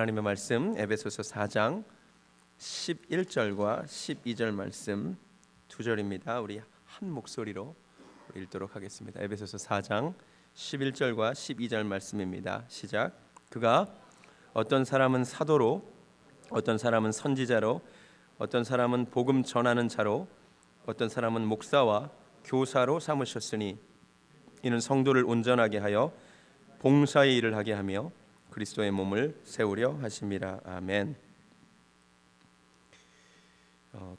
하나님의 말씀 에베소서 4장 11절과 12절 말씀 두 절입니다. 우리 한 목소리로 읽도록 하겠습니다. 에베소서 4장 11절과 12절 말씀입니다. 시작. 그가 어떤 사람은 사도로, 어떤 사람은 선지자로, 어떤 사람은 복음 전하는 자로, 어떤 사람은 목사와 교사로 삼으셨으니 이는 성도를 온전하게 하여 봉사의 일을 하게 하며 그리스도의 몸을 세우려 하심이라. 아멘.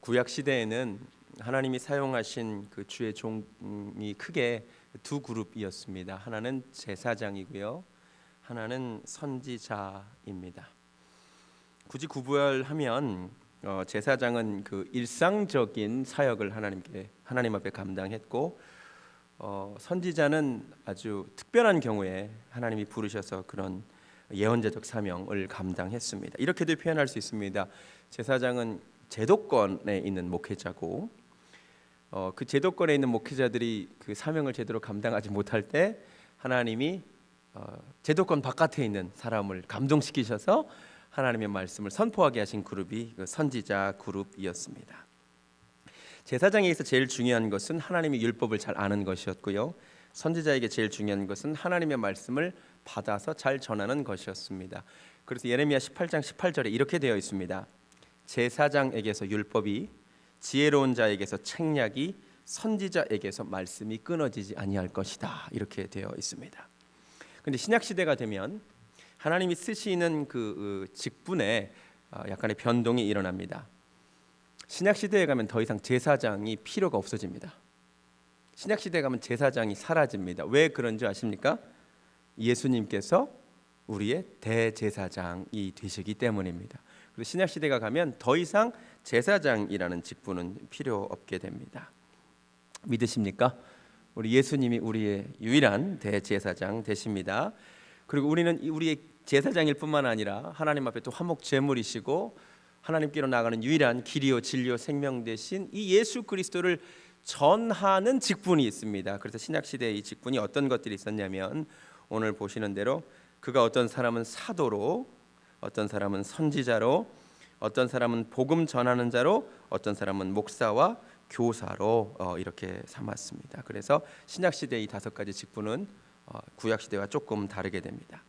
구약 시대에는 하나님이 사용하신 그 주의 종이 크게 두 그룹이었습니다. 하나는 제사장이고요, 하나는 선지자입니다. 굳이 구별하면 제사장은 그 일상적인 사역을 하나님 앞에 감당했고, 선지자는 아주 특별한 경우에 하나님이 부르셔서 그런 예언자적 사명을 감당했습니다. 이렇게도 표현할 수 있습니다. 제사장은 제도권에 있는 목회자고, 그 제도권에 있는 목회자들이 그 사명을 제대로 감당하지 못할 때 하나님이 제도권 바깥에 있는 사람을 감동시키셔서 하나님의 말씀을 선포하게 하신 그룹이 그 선지자 그룹이었습니다. 제사장에게서 제일 중요한 것은 하나님의 율법을 잘 아는 것이었고요, 선지자에게 제일 중요한 것은 하나님의 말씀을 받아서 잘 전하는 것이었습니다. 그래서 예레미야 18장 18절에 이렇게 되어 있습니다. 제사장에게서 율법이, 지혜로운 자에게서 책략이, 선지자에게서 말씀이 끊어지지 아니할 것이다, 이렇게 되어 있습니다. 그런데 신약 시대가 되면 하나님이 쓰시는 그 직분에 약간의 변동이 일어납니다. 신약 시대에 가면 더 이상 제사장이 필요가 없어집니다. 신약 시대에 가면 제사장이 사라집니다. 왜 그런지 아십니까? 예수님께서 우리의 대제사장이 되시기 때문입니다. 그래서 신약 시대가 가면 더 이상 제사장이라는 직분은 필요 없게 됩니다. 믿으십니까? 우리 예수님이 우리의 유일한 대제사장 되십니다. 그리고 우리는 우리의 제사장일 뿐만 아니라 하나님 앞에 또 화목 제물이시고 하나님께로 나가는 유일한 길이요 진리요 생명 되신 이 예수 그리스도를 전하는 직분이 있습니다. 그래서 신약 시대에 이 직분이 어떤 것들이 있었냐면, 오늘 보시는 대로 그가 어떤 사람은 사도로, 어떤 사람은 선지자로, 어떤 사람은 복음 전하는 자로, 어떤 사람은 목사와 교사로 이렇게 삼았습니다. 그래서 신약 시대의 이 다섯 가지 직분은 구약 시대와 조금 다르게 됩니다.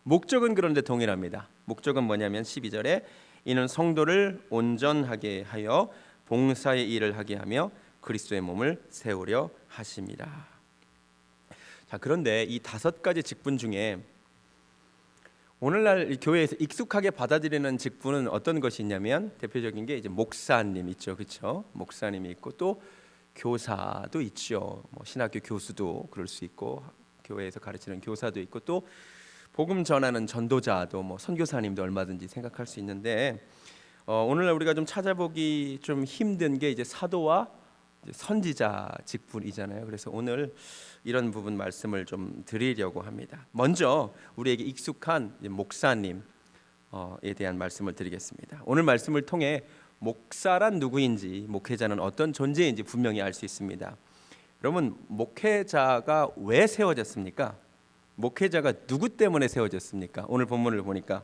목적은 그런데 동일합니다. 목적은 뭐냐면 12절에 이는 성도를 온전하게 하여 봉사의 일을 하게 하며 그리스도의 몸을 세우려 하심이라. 자, 그런데 이 다섯 가지 직분 중에 오늘날 교회에서 익숙하게 받아들이는 직분은 어떤 것이 있냐면, 대표적인 게 이제 목사님 있죠, 그렇죠? 목사님이 있고 또 교사도 있죠. 뭐 신학교 교수도 그럴 수 있고, 교회에서 가르치는 교사도 있고, 또 복음 전하는 전도자도, 뭐 선교사님도 얼마든지 생각할 수 있는데, 오늘날 우리가 좀 찾아보기 좀 힘든 게 이제 사도와 이제 선지자 직분이잖아요. 그래서 오늘 이런 부분 말씀을 좀 드리려고 합니다. 먼저 우리에게 익숙한 목사님에 대한 말씀을 드리겠습니다. 오늘 말씀을 통해 목사란 누구인지, 목회자는 어떤 존재인지 분명히 알 수 있습니다. 여러분, 목회자가 왜 세워졌습니까? 목회자가 누구 때문에 세워졌습니까? 오늘 본문을 보니까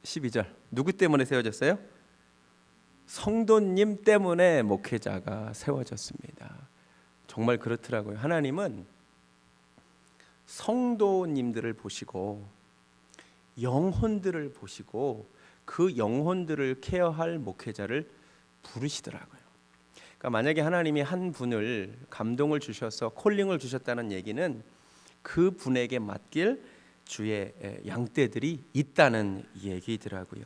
12절, 누구 때문에 세워졌어요? 성도님 때문에 목회자가 세워졌습니다. 정말 그렇더라고요. 하나님은 성도님들을 보시고 영혼들을 보시고 그 영혼들을 케어할 목회자를 부르시더라고요. 그러니까 만약에 하나님이 한 분을 감동을 주셔서 콜링을 주셨다는 얘기는 그 분에게 맡길 주의 양떼들이 있다는 얘기더라고요.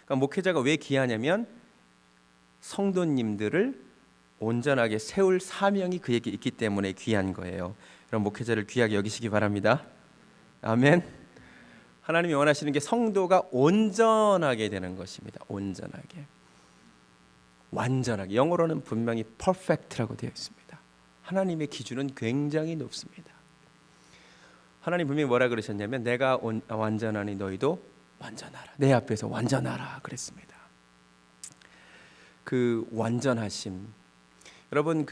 그러니까 목회자가 왜 귀하냐면 성도님들을 온전하게 세울 사명이 그에게 있기 때문에 귀한 거예요. 그럼 목회자를 귀하게 여기시기 바랍니다. 아멘. 하나님이 원하시는 게 성도가 온전하게 되는 것입니다. 온전하게, 완전하게. 영어로는 분명히 perfect라고 되어 있습니다. 하나님의 기준은 굉장히 높습니다. 하나님 분명히 뭐라 그러셨냐면, 내가 완전하니 너희도 완전하라. 내 앞에서 완전하라 그랬습니다. 그 완전하심, 여러분,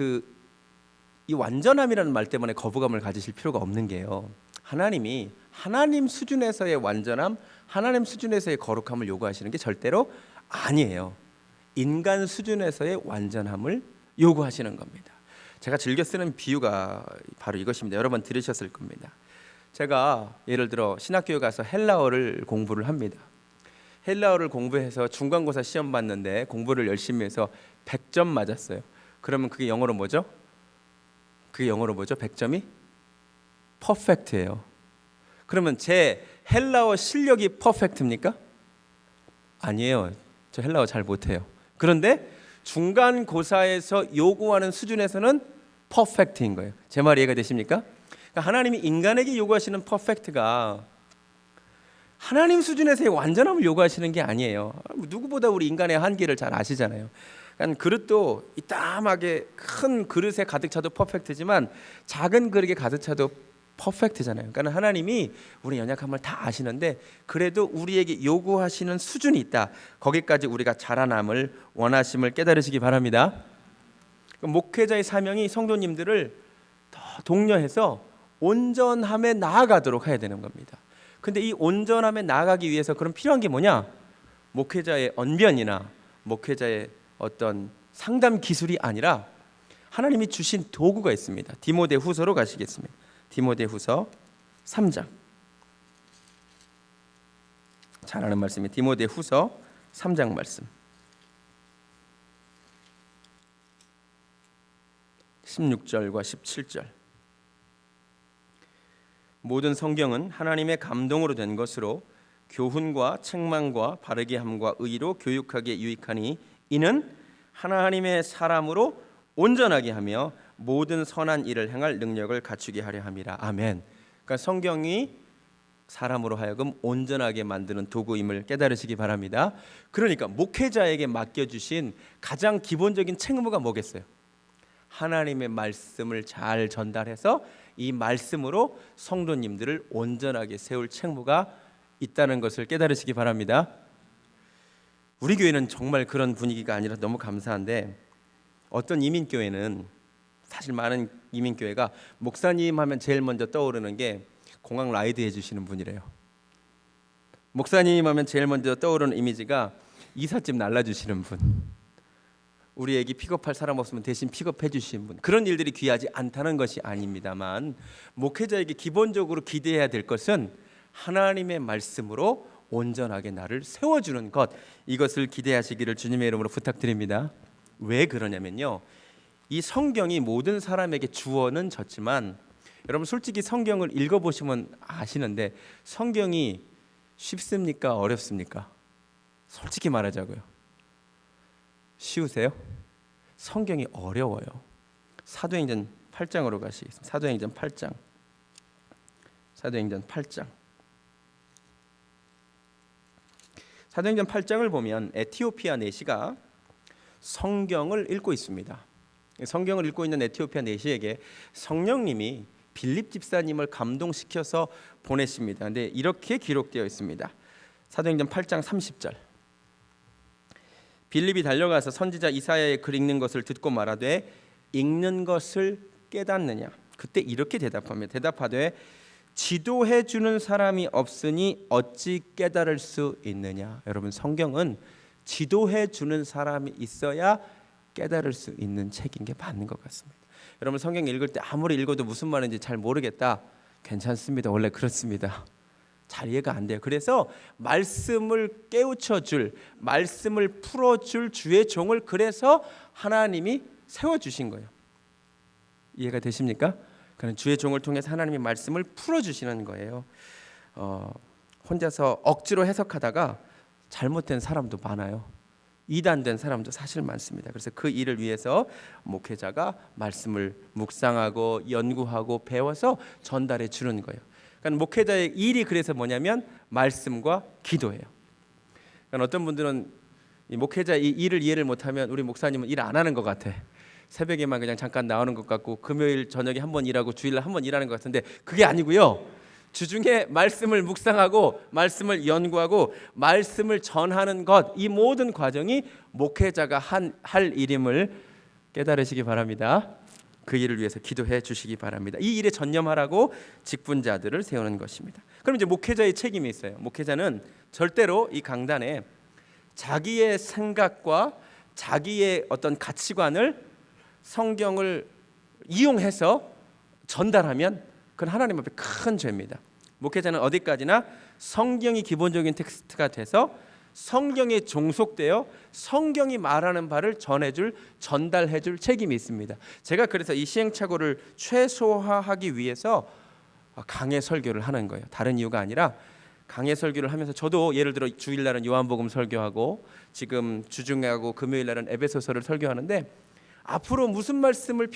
이 완전함이라는 말 때문에 거부감을 가지실 필요가 없는 게요, 하나님이 하나님 수준에서의 완전함, 하나님 수준에서의 거룩함을 요구하시는 게 절대로 아니에요. 인간 수준에서의 완전함을 요구하시는 겁니다. 제가 즐겨 쓰는 비유가 바로 이것입니다. 여러 번 들으셨을 겁니다. 제가 예를 들어 신학교에 가서 헬라어를 공부를 합니다. 헬라어를 공부해서 중간고사 시험 봤는데 공부를 열심히 해서 100점 맞았어요. 그러면 그게 영어로 뭐죠? 100점이 퍼펙트예요. 그러면 제 헬라어 실력이 퍼펙트입니까? 아니에요. 저 헬라어 잘 못해요. 그런데 중간고사에서 요구하는 수준에서는 퍼펙트인 거예요. 제 말 이해가 되십니까? 그러니까 하나님이 인간에게 요구하시는 퍼펙트가 하나님 수준에서의 완전함을 요구하시는 게 아니에요. 누구보다 우리 인간의 한계를 잘 아시잖아요. 그러니까 그릇도 이따하게 큰 그릇에 가득 차도 퍼펙트지만 작은 그릇에 가득 차도 퍼펙트잖아요. 그러니까 하나님이 우리 연약함을 다 아시는데 그래도 우리에게 요구하시는 수준이 있다. 거기까지 우리가 자라남을 원하심을 깨달으시기 바랍니다. 목회자의 사명이 성도님들을 더 독려해서 온전함에 나아가도록 해야 되는 겁니다. 근데 이 온전함에 나아가기 위해서 그럼 필요한 게 뭐냐? 목회자의 언변이나 목회자의 어떤 상담 기술이 아니라 하나님이 주신 도구가 있습니다. 디모데후서로 가시겠습니다. 디모데후서 3장. 잘 아는 말씀이 디모데후서 3장 말씀. 16절과 17절. 모든 성경은 하나님의 감동으로 된 것으로 교훈과 책망과 바르게 함과 의로 교육하기에 유익하니 이는 하나님의 사람으로 온전하게 하며 모든 선한 일을 행할 능력을 갖추게 하려 함이라. 아멘. 그러니까 성경이 사람으로 하여금 온전하게 만드는 도구임을 깨달으시기 바랍니다. 그러니까 목회자에게 맡겨주신 가장 기본적인 책무가 뭐겠어요? 하나님의 말씀을 잘 전달해서 이 말씀으로 성도님들을 온전하게 세울 책무가 있다는 것을 깨달으시기 바랍니다. 우리 교회는 정말 그런 분위기가 아니라 너무 감사한데 어떤 이민교회는 사실 많은 이민교회가 목사님 하면 제일 먼저 떠오르는 게 공항 라이드 해주시는 분이래요. 목사님 하면 제일 먼저 떠오르는 이미지가 이삿짐 날라주시는 분, 우리 애기 픽업할 사람 없으면 대신 픽업해 주시는 분, 그런 일들이 귀하지 않다는 것이 아닙니다만 목회자에게 기본적으로 기대해야 될 것은 하나님의 말씀으로 온전하게 나를 세워주는 것, 이것을 기대하시기를 주님의 이름으로 부탁드립니다. 왜 그러냐면요, 이 성경이 모든 사람에게 주어는 졌지만 여러분 솔직히 성경을 읽어보시면 아시는데 성경이 쉽습니까? 어렵습니까? 솔직히 말하자고요. 쉬우세요? 성경이 어려워요. 사도행전 8장으로 가시겠습니다. 사도행전 8장. 사도행전 8장. 사도행전 8장을 보면 에티오피아 내시가 성경을 읽고 있습니다. 성경을 읽고 있는 에티오피아 내시에게 성령님이 빌립 집사님을 감동시켜서 보내십니다. 근데 이렇게 기록되어 있습니다. 사도행전 8장 30절. 빌립이 달려가서 선지자 이사야의 글 읽는 것을 듣고 말하되 읽는 것을 깨닫느냐. 그때 이렇게 대답합니다. 대답하되 지도해 주는 사람이 없으니 어찌 깨달을 수 있느냐. 여러분 성경은 지도해 주는 사람이 있어야 깨달을 수 있는 책인 게 맞는 것 같습니다. 여러분 성경 읽을 때 아무리 읽어도 무슨 말인지 잘 모르겠다. 괜찮습니다. 원래 그렇습니다. 잘 이해가 안 돼요. 그래서 말씀을 깨우쳐줄, 말씀을 풀어줄 주의 종을 그래서 하나님이 세워주신 거예요. 이해가 되십니까? 그는 주의 종을 통해서 하나님의 말씀을 풀어주시는 거예요. 혼자서 억지로 해석하다가 잘못된 사람도 많아요. 이단된 사람도 사실 많습니다. 그래서 그 일을 위해서 목회자가 말씀을 묵상하고 연구하고 배워서 전달해 주는 거예요. 그러니까 목회자의 일이 그래서 뭐냐면 말씀과 기도예요. 그러니까 어떤 분들은 이 목회자 이 일을 이해를 못하면 우리 목사님은 일 안 하는 것 같아. 새벽에만 그냥 잠깐 나오는 것 같고 금요일 저녁에 한 번 일하고 주일날 한 번 일하는 것 같은데 그게 아니고요. 주중에 말씀을 묵상하고 말씀을 연구하고 말씀을 전하는 것, 이 모든 과정이 목회자가 할 일임을 깨달으시기 바랍니다. 그 일을 위해서 기도해 주시기 바랍니다. 이 일에 전념하라고 직분자들을 세우는 것입니다. 그럼 이제 목회자의 책임이 있어요. 목회자는 절대로 이 강단에 자기의 생각과 자기의 어떤 가치관을 성경을 이용해서 전달하면 그건 하나님 앞에 큰 죄입니다. 목회자는 어디까지나 성경이 기본적인 텍스트가 돼서 성경에 종속되어 성경이 말하는 바를 전달해줄 책임이 있습니다. 제가 그래서 이 시행착오를 최소화하기 위해서 강해 설교를 하는 거예요. 다른 이유가 아니라 강해 설교를 하면서 저도 예를 들어 주일날은 요한복음 설교하고 지금 주중하고 금요일날은 에베소서를 설교하는데 앞으로 무슨 말씀을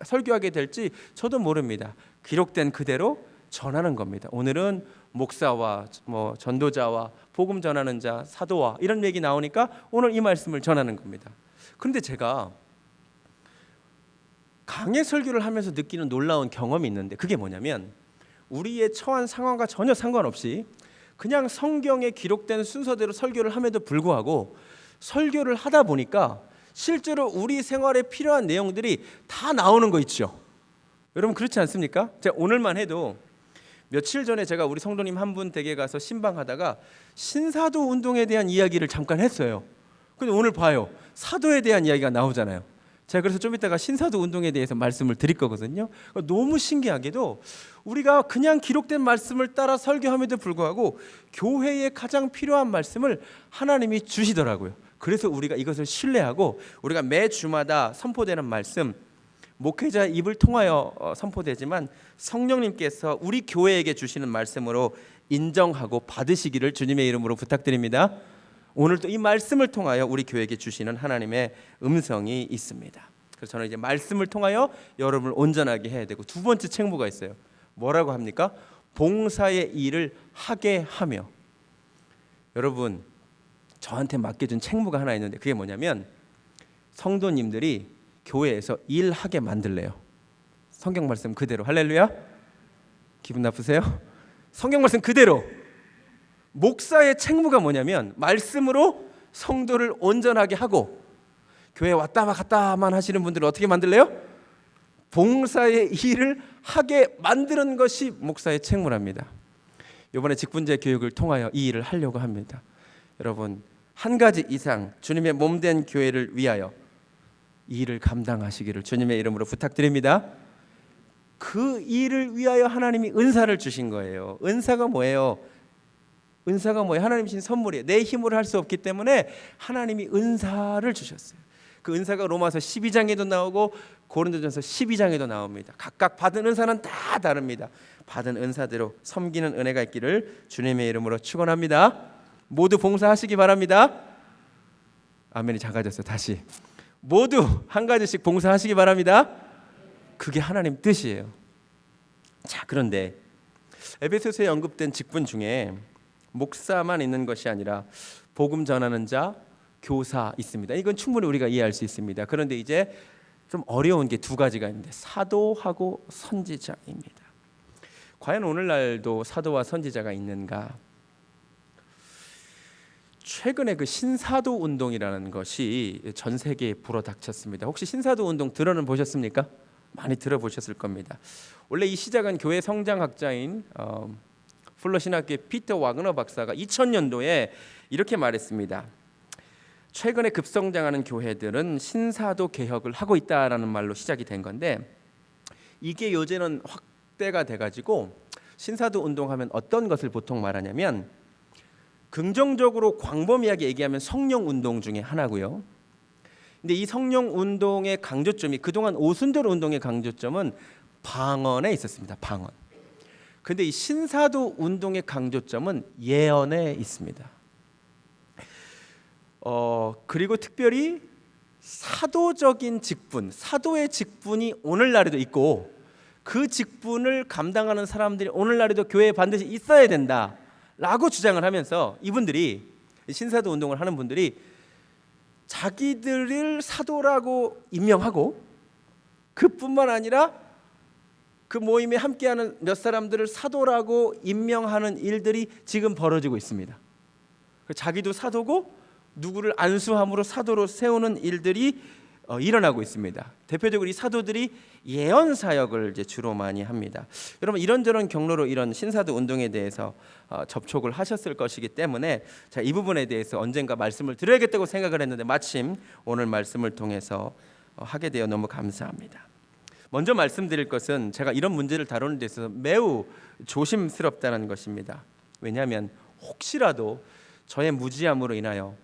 설교하게 될지 저도 모릅니다. 기록된 그대로 전하는 겁니다. 오늘은 목사와 전도자와 복음 전하는 자, 사도와 이런 얘기 나오니까 오늘 이 말씀을 전하는 겁니다. 그런데 제가 강해 설교를 하면서 느끼는 놀라운 경험이 있는데 그게 뭐냐면 우리의 처한 상황과 전혀 상관없이 그냥 성경에 기록된 순서대로 설교를 함에도 불구하고 설교를 하다 보니까 실제로 우리 생활에 필요한 내용들이 다 나오는 거 있죠. 여러분 그렇지 않습니까? 제가 오늘만 해도 며칠 전에 제가 우리 성도님 한 분 댁에 가서 신방하다가 신사도 운동에 대한 이야기를 잠깐 했어요. 근데 오늘 봐요. 사도에 대한 이야기가 나오잖아요. 제가 그래서 좀 이따가 신사도 운동에 대해서 말씀을 드릴 거거든요. 너무 신기하게도 우리가 그냥 기록된 말씀을 따라 설교함에도 불구하고 교회에 가장 필요한 말씀을 하나님이 주시더라고요. 그래서 우리가 이것을 신뢰하고 우리가 매 주마다 선포되는 말씀 목회자 입을 통하여 선포되지만 성령님께서 우리 교회에게 주시는 말씀으로 인정하고 받으시기를 주님의 이름으로 부탁드립니다. 오늘도 이 말씀을 통하여 우리 교회에게 주시는 하나님의 음성이 있습니다. 그래서 저는 이제 말씀을 통하여 여러분을 온전하게 해야 되고 두 번째 책무가 있어요. 뭐라고 합니까? 봉사의 일을 하게 하며. 여러분 저한테 맡겨준 책무가 하나 있는데 그게 뭐냐면 성도님들이 교회에서 일하게 만들래요. 성경 말씀 그대로. 할렐루야. 기분 나쁘세요? 성경 말씀 그대로. 목사의 책무가 뭐냐면 말씀으로 성도를 온전하게 하고 교회 왔다 갔다만 하시는 분들을 어떻게 만들래요? 봉사의 일을 하게 만드는 것이 목사의 책무랍니다. 이번에 직분제 교육을 통하여 이 일을 하려고 합니다. 여러분 한 가지 이상 주님의 몸된 교회를 위하여 이 일을 감당하시기를 주님의 이름으로 부탁드립니다. 그 일을 위하여 하나님이 은사를 주신 거예요. 은사가 뭐예요? 은사가 뭐예요? 하나님 주신 선물이에요. 내 힘으로 할 수 없기 때문에 하나님이 은사를 주셨어요. 그 은사가 로마서 12장에도 나오고 고린도전서 12장에도 나옵니다. 각각 받은 은사는 다 다릅니다. 받은 은사대로 섬기는 은혜가 있기를 주님의 이름으로 축원합니다. 모두 봉사하시기 바랍니다. 아멘이 작아졌어요. 다시 모두 한 가지씩 봉사하시기 바랍니다. 그게 하나님 뜻이에요. 자, 그런데 에베소서에 언급된 직분 중에 목사만 있는 것이 아니라 복음 전하는 자, 교사 있습니다. 이건 충분히 우리가 이해할 수 있습니다. 그런데 이제 좀 어려운 게 두 가지가 있는데 사도하고 선지자입니다. 과연 오늘날도 사도와 선지자가 있는가? 최근에 그 신사도 운동이라는 것이 전 세계에 불어닥쳤습니다. 혹시 신사도 운동 들어는 보셨습니까? 많이 들어보셨을 겁니다. 원래 이 시작은 교회 성장학자인 풀러 신학교의 피터 와그너 박사가 2000년도에 이렇게 말했습니다. 최근에 급성장하는 교회들은 신사도 개혁을 하고 있다라는 말로 시작이 된 건데 이게 요새는 확대가 돼가지고 신사도 운동하면 어떤 것을 보통 말하냐면 긍정적으로 광범위하게 얘기하면 성령 운동 중에 하나고요. 근데 이 성령 운동의 강조점이 그동안 오순절 운동의 강조점은 방언에 있었습니다. 방언. 근데 이 신사도 운동의 강조점은 예언에 있습니다. 그리고 특별히 사도적인 직분, 사도의 직분이 오늘날에도 있고 그 직분을 감당하는 사람들이 오늘날에도 교회에 반드시 있어야 된다라고 주장을 하면서 이분들이 신사도 운동을 하는 분들이 자기들을 사도라고 임명하고 그뿐만 아니라 그 모임에 함께하는 몇 사람들을 사도라고 임명하는 일들이 지금 벌어지고 있습니다. 자기도 사도고 누구를 안수함으로 사도로 세우는 일들이 일어나고 있습니다. 대표적으로 이 사도들이 예언 사역을 이제 주로 많이 합니다. 여러분 이런저런 경로로 이런 신사도 운동에 대해서 접촉을 하셨을 것이기 때문에 자, 이 부분에 대해서 언젠가 말씀을 드려야겠다고 생각을 했는데 마침 오늘 말씀을 통해서 하게 되어 너무 감사합니다. 먼저 말씀드릴 것은 제가 이런 문제를 다루는 데 있어서 매우 조심스럽다는 것입니다. 왜냐하면 혹시라도 저의 무지함으로 인하여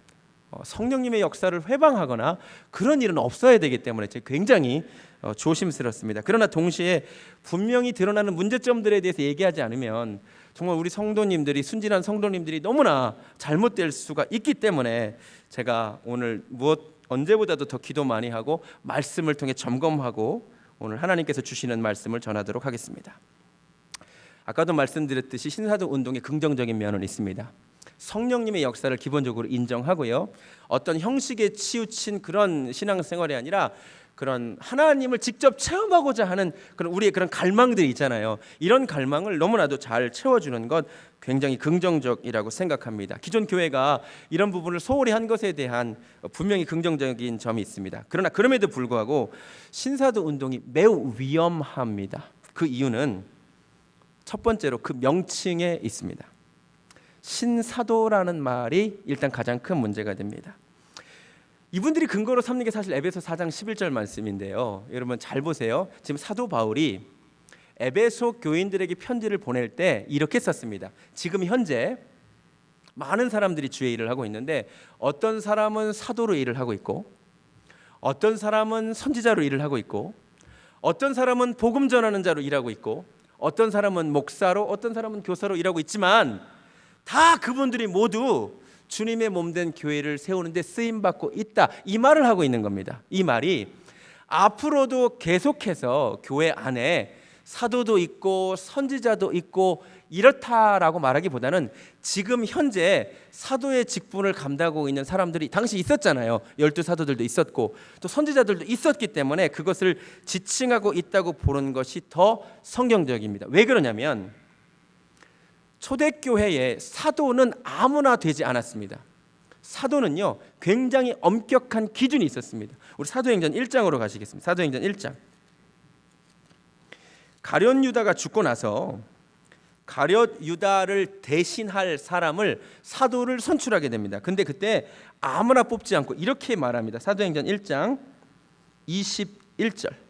성령님의 역사를 회방하거나 그런 일은 없어야 되기 때문에 제가 굉장히 조심스럽습니다. 그러나 동시에 분명히 드러나는 문제점들에 대해서 얘기하지 않으면 정말 우리 성도님들이, 순진한 성도님들이 너무나 잘못될 수가 있기 때문에 제가 오늘 언제보다도 더 기도 많이 하고 말씀을 통해 점검하고 오늘 하나님께서 주시는 말씀을 전하도록 하겠습니다. 아까도 말씀드렸듯이 신사도 운동의 긍정적인 면은 있습니다. 성령님의 역사를 기본적으로 인정하고요. 어떤 형식에 치우친 그런 신앙생활이 아니라 그런 하나님을 직접 체험하고자 하는 그런 우리의 그런 갈망들이 있잖아요. 이런 갈망을 너무나도 잘 채워주는 것 굉장히 긍정적이라고 생각합니다. 기존 교회가 이런 부분을 소홀히 한 것에 대한 분명히 긍정적인 점이 있습니다. 그러나 그럼에도 불구하고 신사도 운동이 매우 위험합니다. 그 이유는 첫 번째로 그 명칭에 있습니다. 신사도라는 말이 일단 가장 큰 문제가 됩니다. 이분들이 근거로 삼는 게 사실 에베소 4장 11절 말씀인데요. 여러분 잘 보세요. 지금 사도 바울이 에베소 교인들에게 편지를 보낼 때 이렇게 썼습니다. 지금 현재 많은 사람들이 주의 일을 하고 있는데 어떤 사람은 사도로 일을 하고 있고 어떤 사람은 선지자로 일을 하고 있고 어떤 사람은 복음 전하는 자로 일하고 있고 어떤 사람은 목사로 어떤 사람은 교사로 일하고 있지만 다 그분들이 모두 주님의 몸된 교회를 세우는데 쓰임받고 있다, 이 말을 하고 있는 겁니다. 이 말이 앞으로도 계속해서 교회 안에 사도도 있고 선지자도 있고 이렇다라고 말하기보다는 지금 현재 사도의 직분을 감당하고 있는 사람들이 당시 있었잖아요. 12사도들도 있었고 또 선지자들도 있었기 때문에 그것을 지칭하고 있다고 보는 것이 더 성경적입니다. 왜 그러냐면 초대교회의 사도는 아무나 되지 않았습니다. 사도는요 굉장히 엄격한 기준이 있었습니다. 우리 사도행전 1장으로 가시겠습니다. 사도행전 1장. 가룟 유다가 죽고 나서 가룟 유다를 대신할 사람을 사도를 선출하게 됩니다. 근데 그때 아무나 뽑지 않고 이렇게 말합니다. 사도행전 1장 21절.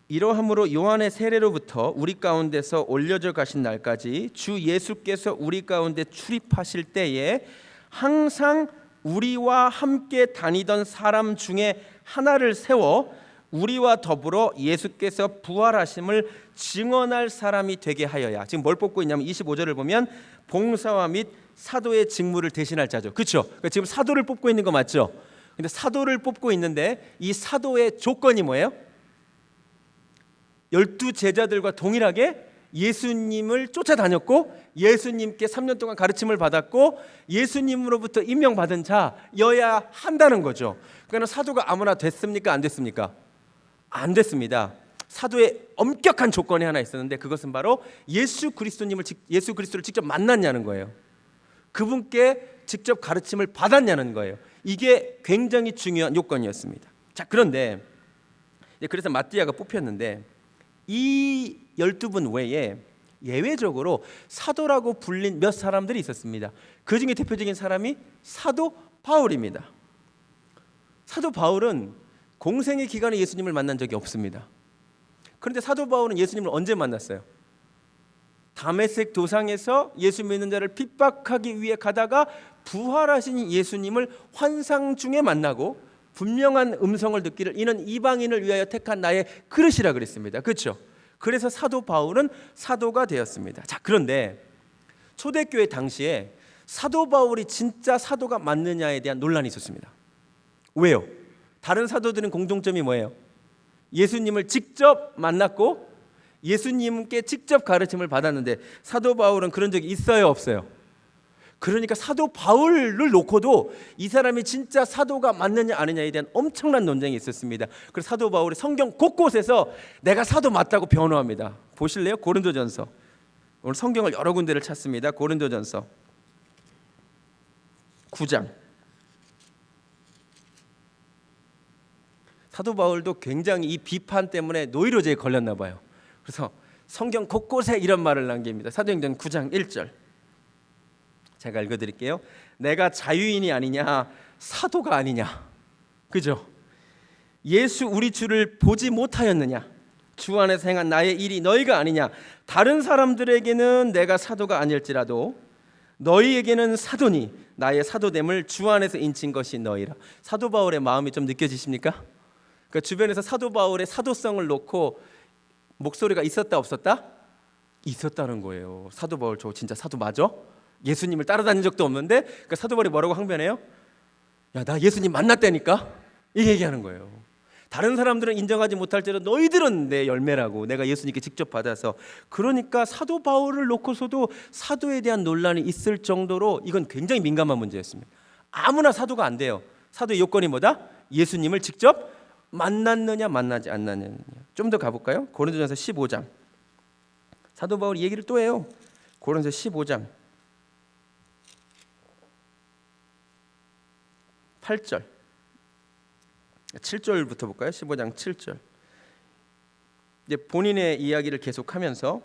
이러함으로 요한의 세례로부터 우리 가운데서 올려져 가신 날까지 주 예수께서 우리 가운데 출입하실 때에 항상 우리와 함께 다니던 사람 중에 하나를 세워 우리와 더불어 예수께서 부활하심을 증언할 사람이 되게 하여야. 지금 뭘 뽑고 있냐면 25절을 보면 봉사와 및 사도의 직무를 대신할 자죠. 그렇죠? 그러니까 지금 사도를 뽑고 있는 거 맞죠? 근데 사도를 뽑고 있는데 이 사도의 조건이 뭐예요? 12제자들과 동일하게 예수님을 쫓아다녔고 예수님께 3년 동안 가르침을 받았고 예수님으로부터 임명받은 자여야 한다는 거죠. 그러니까 사도가 아무나 됐습니까? 안 됐습니까? 안 됐습니다. 사도의 엄격한 조건이 하나 있었는데 그것은 바로 예수 그리스도를 직접 만났냐는 거예요. 그분께 직접 가르침을 받았냐는 거예요. 이게 굉장히 중요한 요건이었습니다. 자, 그런데 그래서 마띠아가 뽑혔는데 이 12분 외에 예외적으로 사도라고 불린 몇 사람들이 있었습니다. 그 중에 대표적인 사람이 사도 바울입니다. 사도 바울은 공생의 기간에 예수님을 만난 적이 없습니다. 그런데 사도 바울은 예수님을 언제 만났어요? 다메섹 도상에서 예수 믿는 자를 핍박하기 위해 가다가 부활하신 예수님을 환상 중에 만나고 분명한 음성을 듣기를 이는 이방인을 위하여 택한 나의 그릇이라 그랬습니다. 그렇죠? 그래서 사도 바울은 사도가 되었습니다. 자, 그런데 초대교회 당시에 사도 바울이 진짜 사도가 맞느냐에 대한 논란이 있었습니다. 왜요? 다른 사도들은 공통점이 뭐예요? 예수님을 직접 만났고 예수님께 직접 가르침을 받았는데 사도 바울은 그런 적이 있어요, 없어요? 그러니까 사도 바울을 놓고도 이 사람이 진짜 사도가 맞느냐 아니냐에 대한 엄청난 논쟁이 있었습니다. 그래서 사도 바울이 성경 곳곳에서 내가 사도 맞다고 변호합니다. 보실래요? 고린도전서. 오늘 성경을 여러 군데를 찾습니다. 고린도전서 9장. 사도 바울도 굉장히 이 비판 때문에 노이로제에 걸렸나 봐요. 그래서 성경 곳곳에 이런 말을 남깁니다. 사도행전 9장 1절 제가 읽어드릴게요. 내가 자유인이 아니냐 사도가 아니냐, 그죠? 예수 우리 주를 보지 못하였느냐? 주 안에서 행한 나의 일이 너희가 아니냐? 다른 사람들에게는 내가 사도가 아닐지라도 너희에게는 사도니 나의 사도됨을 주 안에서 인친 것이 너희라. 사도 바울의 마음이 좀 느껴지십니까? 그러니까 주변에서 사도 바울의 사도성을 놓고 목소리가 있었다 없었다? 있었다는 거예요. 사도 바울 저 진짜 사도 맞아? 예수님을 따라다닌 적도 없는데. 그러니까 사도 바울이 뭐라고 항변해요? 야, 나 예수님 만났다니까? 이 얘기하는 거예요. 다른 사람들은 인정하지 못할지라도 너희들은 내 열매라고, 내가 예수님께 직접 받아서. 그러니까 사도 바울을 놓고서도 사도에 대한 논란이 있을 정도로 이건 굉장히 민감한 문제였습니다. 아무나 사도가 안 돼요. 사도의 요건이 뭐다? 예수님을 직접 만났느냐 만나지 않느냐. 좀 더 가볼까요? 고린도전서 15장. 사도 바울이 얘기를 또 해요. 고린도전서 15장 8절 7절부터 볼까요? 15장 7절. 이제 본인의 이야기를 계속하면서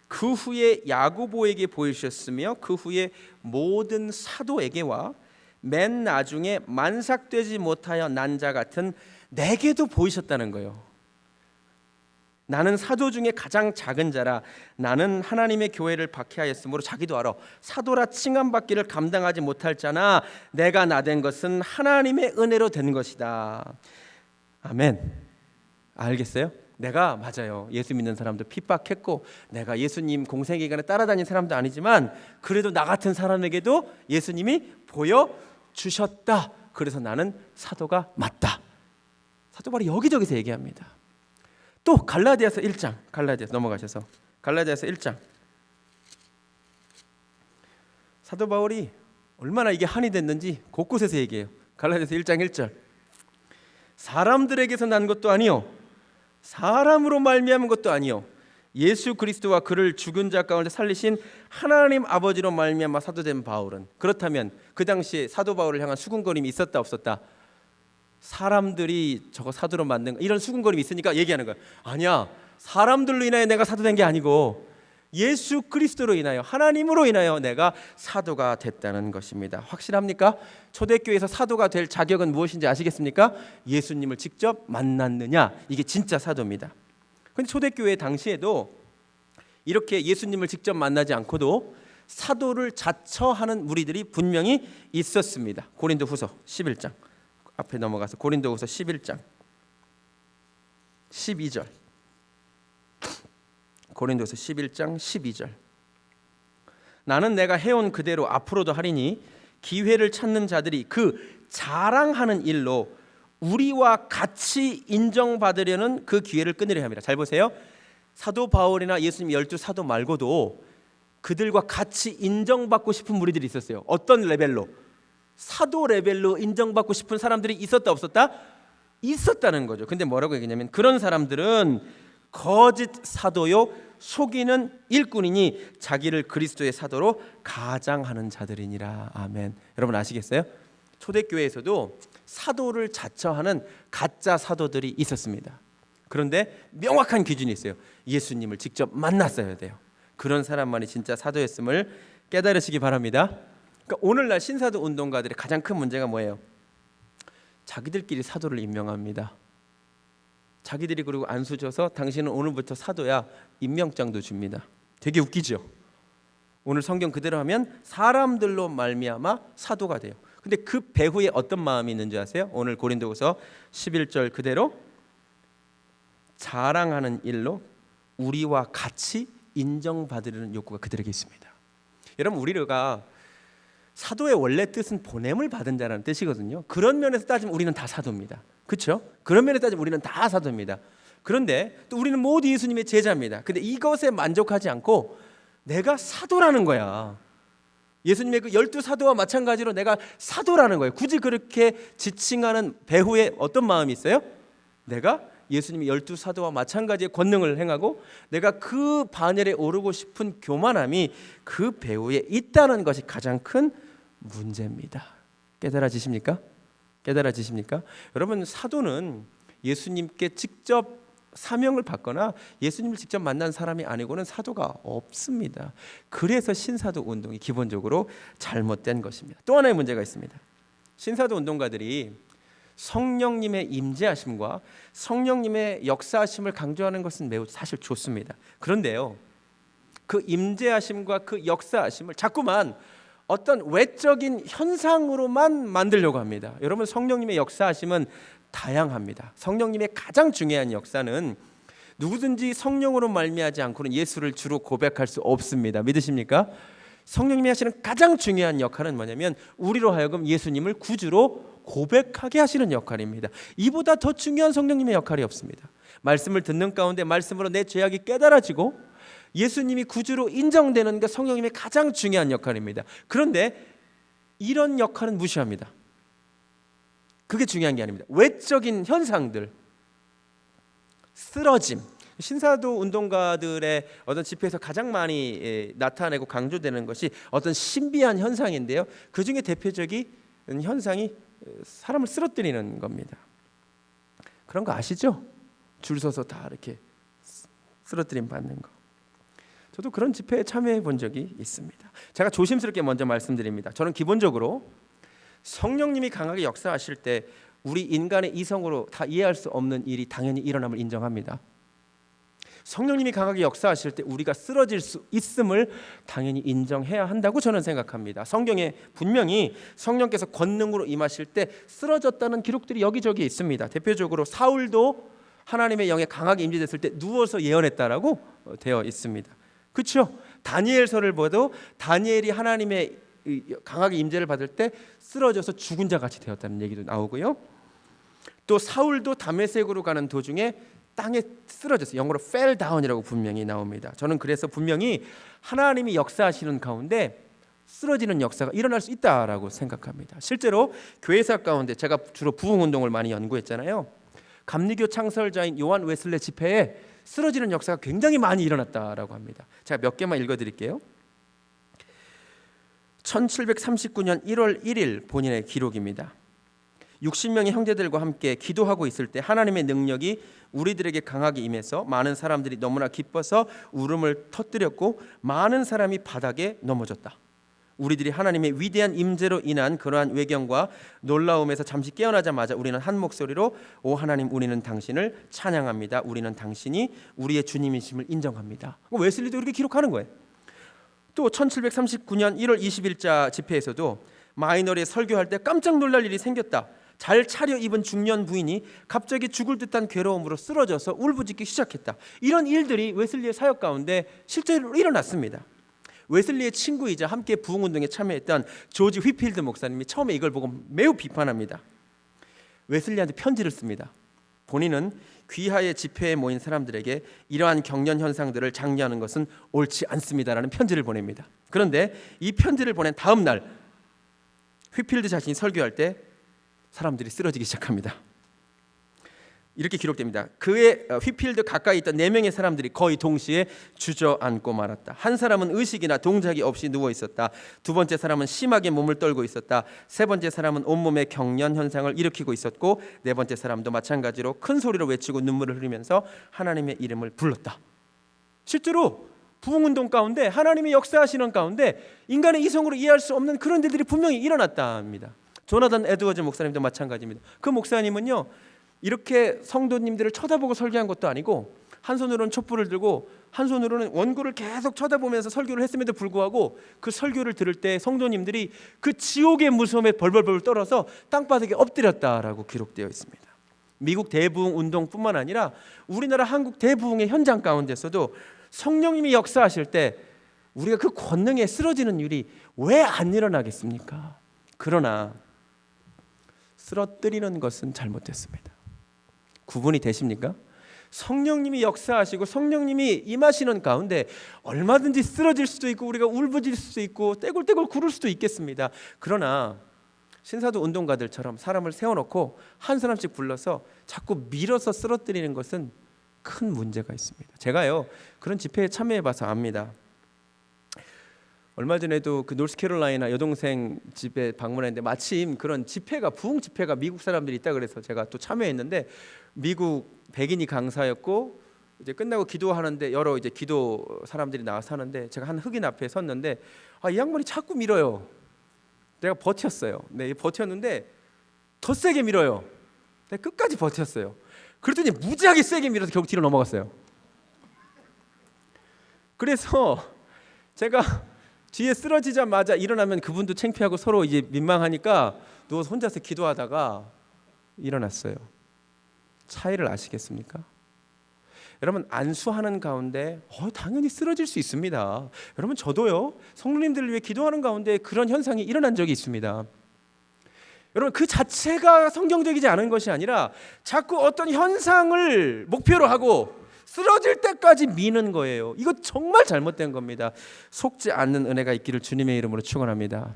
그 후에 야고보에게 보이셨으며 그 후에 모든 사도에게와 맨 나중에 만삭되지 못하여 난 자 같은 내게도 보이셨다는 거예요. 나는 사도 중에 가장 작은 자라. 나는 하나님의 교회를 박해하였으므로 자기도 알아. 사도라 칭함받기를 감당하지 못할 자나 내가 나된 것은 하나님의 은혜로 된 것이다. 아멘. 알겠어요? 내가 맞아요. 예수 믿는 사람도 핍박했고 내가 예수님 공생기간에 따라다닌 사람도 아니지만 그래도 나 같은 사람에게도 예수님이 보여주셨다. 그래서 나는 사도가 맞다. 사도 바울이 여기저기서 얘기합니다. 또 갈라디아서 1장, 갈라디아서 넘어가셔서 갈라디아서 1장. 사도 바울이 얼마나 이게 한이 됐는지 곳곳에서 얘기해요. 갈라디아서 1장 1절. 사람들에게서 난 것도 아니요 사람으로 말미암은 것도 아니요 예수 그리스도와 그를 죽은 자 가운데 살리신 하나님 아버지로 말미암아 사도된 바울은. 그렇다면 그 당시에 사도 바울을 향한 수군거림이 있었다 없었다? 사람들이 저거 사도로 만든 이런 수군거림이 있으니까 얘기하는 거야. 아니야, 사람들로 인하여 내가 사도된 게 아니고 예수 그리스도로 인하여, 하나님으로 인하여 내가 사도가 됐다는 것입니다. 확실합니까? 초대교회에서 사도가 될 자격은 무엇인지 아시겠습니까? 예수님을 직접 만났느냐, 이게 진짜 사도입니다. 그런데 초대교회 당시에도 이렇게 예수님을 직접 만나지 않고도 사도를 자처하는 무리들이 분명히 있었습니다. 고린도후서 11장 앞에 넘어가서 고린도후서 11장 12절. 고린도서 11장 12절. 나는 내가 해온 그대로 앞으로도 하리니 기회를 찾는 자들이 그 자랑하는 일로 우리와 같이 인정받으려는 그 기회를 끊으려 합니다. 잘 보세요. 사도 바울이나 예수님 12사도 말고도 그들과 같이 인정받고 싶은 무리들이 있었어요. 어떤 레벨로? 사도 레벨로 인정받고 싶은 사람들이 있었다 없었다? 있었다는 거죠. 근데 뭐라고 얘기냐면 그런 사람들은 거짓 사도요 속이는 일꾼이니 자기를 그리스도의 사도로 가장하는 자들이니라. 아멘. 여러분 아시겠어요? 초대교회에서도 사도를 자처하는 가짜 사도들이 있었습니다. 그런데 명확한 기준이 있어요. 예수님을 직접 만났어야 돼요. 그런 사람만이 진짜 사도였음을 깨달으시기 바랍니다. 그러니까 오늘날 신사도 운동가들의 가장 큰 문제가 뭐예요? 자기들끼리 사도를 임명합니다. 자기들이 그리고 안수 줘서 당신은 오늘부터 사도야 임명장도 줍니다. 되게 웃기죠? 오늘 성경 그대로 하면 사람들로 말미암아 사도가 돼요. 근데 그 배후에 어떤 마음이 있는 줄 아세요? 오늘 고린도후서 11절 그대로 자랑하는 일로 우리와 같이 인정받으려는 욕구가 그들에게 있습니다. 여러분 우리가 사도의 원래 뜻은 보냄을 받은 자라는 뜻이거든요. 그런 면에서 따지면 우리는 다 사도입니다. 그렇죠? 그런 면에서 따지면 우리는 다 사도입니다. 그런데 또 우리는 모두 예수님의 제자입니다. 근데 이것에 만족하지 않고 내가 사도라는 거야. 예수님의 그 12사도와 마찬가지로 내가 사도라는 거예요. 굳이 그렇게 지칭하는 배후에 어떤 마음이 있어요? 내가 예수님의 12사도와 마찬가지의 권능을 행하고 내가 그 반열에 오르고 싶은 교만함이 그 배후에 있다는 것이 가장 큰 문제입니다. 깨달아지십니까? 깨달아지십니까? 여러분 사도는 예수님께 직접 사명을 받거나 예수님을 직접 만난 사람이 아니고는 사도가 없습니다. 그래서 신사도 운동이 기본적으로 잘못된 것입니다. 또 하나의 문제가 있습니다. 신사도 운동가들이 성령님의 임재하심과 성령님의 역사하심을 강조하는 것은 매우 사실 좋습니다. 그런데요, 그 임재하심과 그 역사하심을 자꾸만 어떤 외적인 현상으로만 만들려고 합니다. 여러분, 성령님의 역사하심은 다양합니다. 성령님의 가장 중요한 역사는 누구든지 성령으로 말미암지 않고는 예수를 주로 고백할 수 없습니다. 믿으십니까? 성령님이 하시는 가장 중요한 역할은 뭐냐면 우리로 하여금 예수님을 구주로 고백하게 하시는 역할입니다. 이보다 더 중요한 성령님의 역할이 없습니다. 말씀을 듣는 가운데 말씀으로 내 죄악이 깨달아지고 예수님이 구주로 인정되는 게 성령님의 가장 중요한 역할입니다. 그런데 이런 역할은 무시합니다. 그게 중요한 게 아닙니다. 외적인 현상들, 쓰러짐, 신사도 운동가들의 어떤 집회에서 가장 많이 나타내고 강조되는 것이 어떤 신비한 현상인데요, 그 중에 대표적인 현상이 사람을 쓰러뜨리는 겁니다. 그런 거 아시죠? 줄 서서 다 이렇게 쓰러뜨림 받는 거. 저도 그런 집회에 참여해 본 적이 있습니다. 제가 조심스럽게 먼저 말씀드립니다. 저는 기본적으로 성령님이 강하게 역사하실 때 우리 인간의 이성으로 다 이해할 수 없는 일이 당연히 일어남을 인정합니다. 성령님이 강하게 역사하실 때 우리가 쓰러질 수 있음을 당연히 인정해야 한다고 저는 생각합니다. 성경에 분명히 성령께서 권능으로 임하실 때 쓰러졌다는 기록들이 여기저기 있습니다. 대표적으로 사울도 하나님의 영에 강하게 임재됐을 때 누워서 예언했다라고 되어 있습니다. 그렇죠? 다니엘서를 봐도 다니엘이 하나님의 강하게 임재를 받을 때 쓰러져서 죽은 자 같이 되었다는 얘기도 나오고요. 또 사울도 다메섹으로 가는 도중에 땅에 쓰러졌어요. 영어로 fell down이라고 분명히 나옵니다. 저는 그래서 분명히 하나님이 역사하시는 가운데 쓰러지는 역사가 일어날 수 있다라고 생각합니다. 실제로 교회사 가운데 제가 주로 부흥운동을 많이 연구했잖아요. 감리교 창설자인 요한 웨슬레 집회에 쓰러지는 역사가 굉장히 많이 일어났다라고 합니다. 제가 몇 개만 읽어드릴게요. 1739년 1월 1일 본인의 기록입니다. 60명의 형제들과 함께 기도하고 있을 때 하나님의 능력이 우리들에게 강하게 임해서 많은 사람들이 너무나 기뻐서 울음을 터뜨렸고 많은 사람이 바닥에 넘어졌다. 우리들이 하나님의 위대한 임재로 인한 그러한 외경과 놀라움에서 잠시 깨어나자마자 우리는 한 목소리로 오 하나님, 우리는 당신을 찬양합니다. 우리는 당신이 우리의 주님이심을 인정합니다. 웨슬리도 이렇게 기록하는 거예요. 또 1739년 1월 20일자 집회에서도 마이너리에 설교할 때 깜짝 놀랄 일이 생겼다. 잘 차려입은 중년 부인이 갑자기 죽을 듯한 괴로움으로 쓰러져서 울부짖기 시작했다. 이런 일들이 웨슬리의 사역 가운데 실제로 일어났습니다. 웨슬리의 친구이자 함께 부흥운동에 참여했던 조지 휘필드 목사님이 처음에 이걸 보고 매우 비판합니다. 웨슬리한테 편지를 씁니다. 본인은 귀하의 집회에 모인 사람들에게 이러한 경련 현상들을 장려하는 것은 옳지 않습니다라는 편지를 보냅니다. 그런데 이 편지를 보낸 다음 날 휘필드 자신이 설교할 때 사람들이 쓰러지기 시작합니다. 이렇게 기록됩니다. 그의 휘필드 가까이 있던 4명의 사람들이 거의 동시에 주저앉고 말았다. 한 사람은 의식이나 동작이 없이 누워 있었다. 두 번째 사람은 심하게 몸을 떨고 있었다. 세 번째 사람은 온몸에 경련 현상을 일으키고 있었고 네 번째 사람도 마찬가지로 큰 소리로 외치고 눈물을 흘리면서 하나님의 이름을 불렀다. 실제로 부흥운동 가운데 하나님이 역사하시는 가운데 인간의 이성으로 이해할 수 없는 그런 일들이 분명히 일어났다 합니다. 조나단 에드워즈 목사님도 마찬가지입니다. 그 목사님은요, 이렇게 성도님들을 쳐다보고 설교한 것도 아니고 한 손으로는 촛불을 들고 한 손으로는 원고를 계속 쳐다보면서 설교를 했음에도 불구하고 그 설교를 들을 때 성도님들이 그 지옥의 무서움에 벌벌벌 떨어서 땅바닥에 엎드렸다라고 기록되어 있습니다. 미국 대부흥 운동뿐만 아니라 우리나라 한국 대부흥의 현장 가운데서도 성령님이 역사하실 때 우리가 그 권능에 쓰러지는 일이 왜 안 일어나겠습니까? 그러나 쓰러뜨리는 것은 잘못됐습니다. 구분이 되십니까? 성령님이 역사하시고 성령님이 임하시는 가운데 얼마든지 쓰러질 수도 있고 우리가 울부짖을 수도 있고 떼굴떼굴 구를 수도 있겠습니다. 그러나 신사도 운동가들처럼 사람을 세워놓고 한 사람씩 불러서 자꾸 밀어서 쓰러뜨리는 것은 큰 문제가 있습니다. 제가요 그런 집회에 참여해봐서 압니다. 얼마 전에도 그 노스캐롤라이나 여동생 집에 방문했는데 마침 그런 집회가 부흥 집회가 미국 사람들이 있다 그래서 제가 또 참여했는데 미국 백인이 강사였고 이제 끝나고 기도하는데 여러 이제 기도 사람들이 나와서 하는데 제가 한 흑인 앞에 섰는데 이 양반이 자꾸 밀어요. 내가 버텼어요. 네, 버텼는데 더 세게 밀어요. 내가 끝까지 버텼어요. 그랬더니 무지하게 세게 밀어서 결국 뒤로 넘어갔어요. 그래서 제가 뒤에 쓰러지자마자 일어나면 그분도 창피하고 서로 이제 민망하니까 누워서 혼자서 기도하다가 일어났어요. 차이를 아시겠습니까? 여러분 안수하는 가운데 당연히 쓰러질 수 있습니다. 여러분 저도요 성도님들을 위해 기도하는 가운데 그런 현상이 일어난 적이 있습니다. 여러분 그 자체가 성경적이지 않은 것이 아니라 자꾸 어떤 현상을 목표로 하고 쓰러질 때까지 미는 거예요. 이거 정말 잘못된 겁니다. 속지 않는 은혜가 있기를 주님의 이름으로 축원합니다.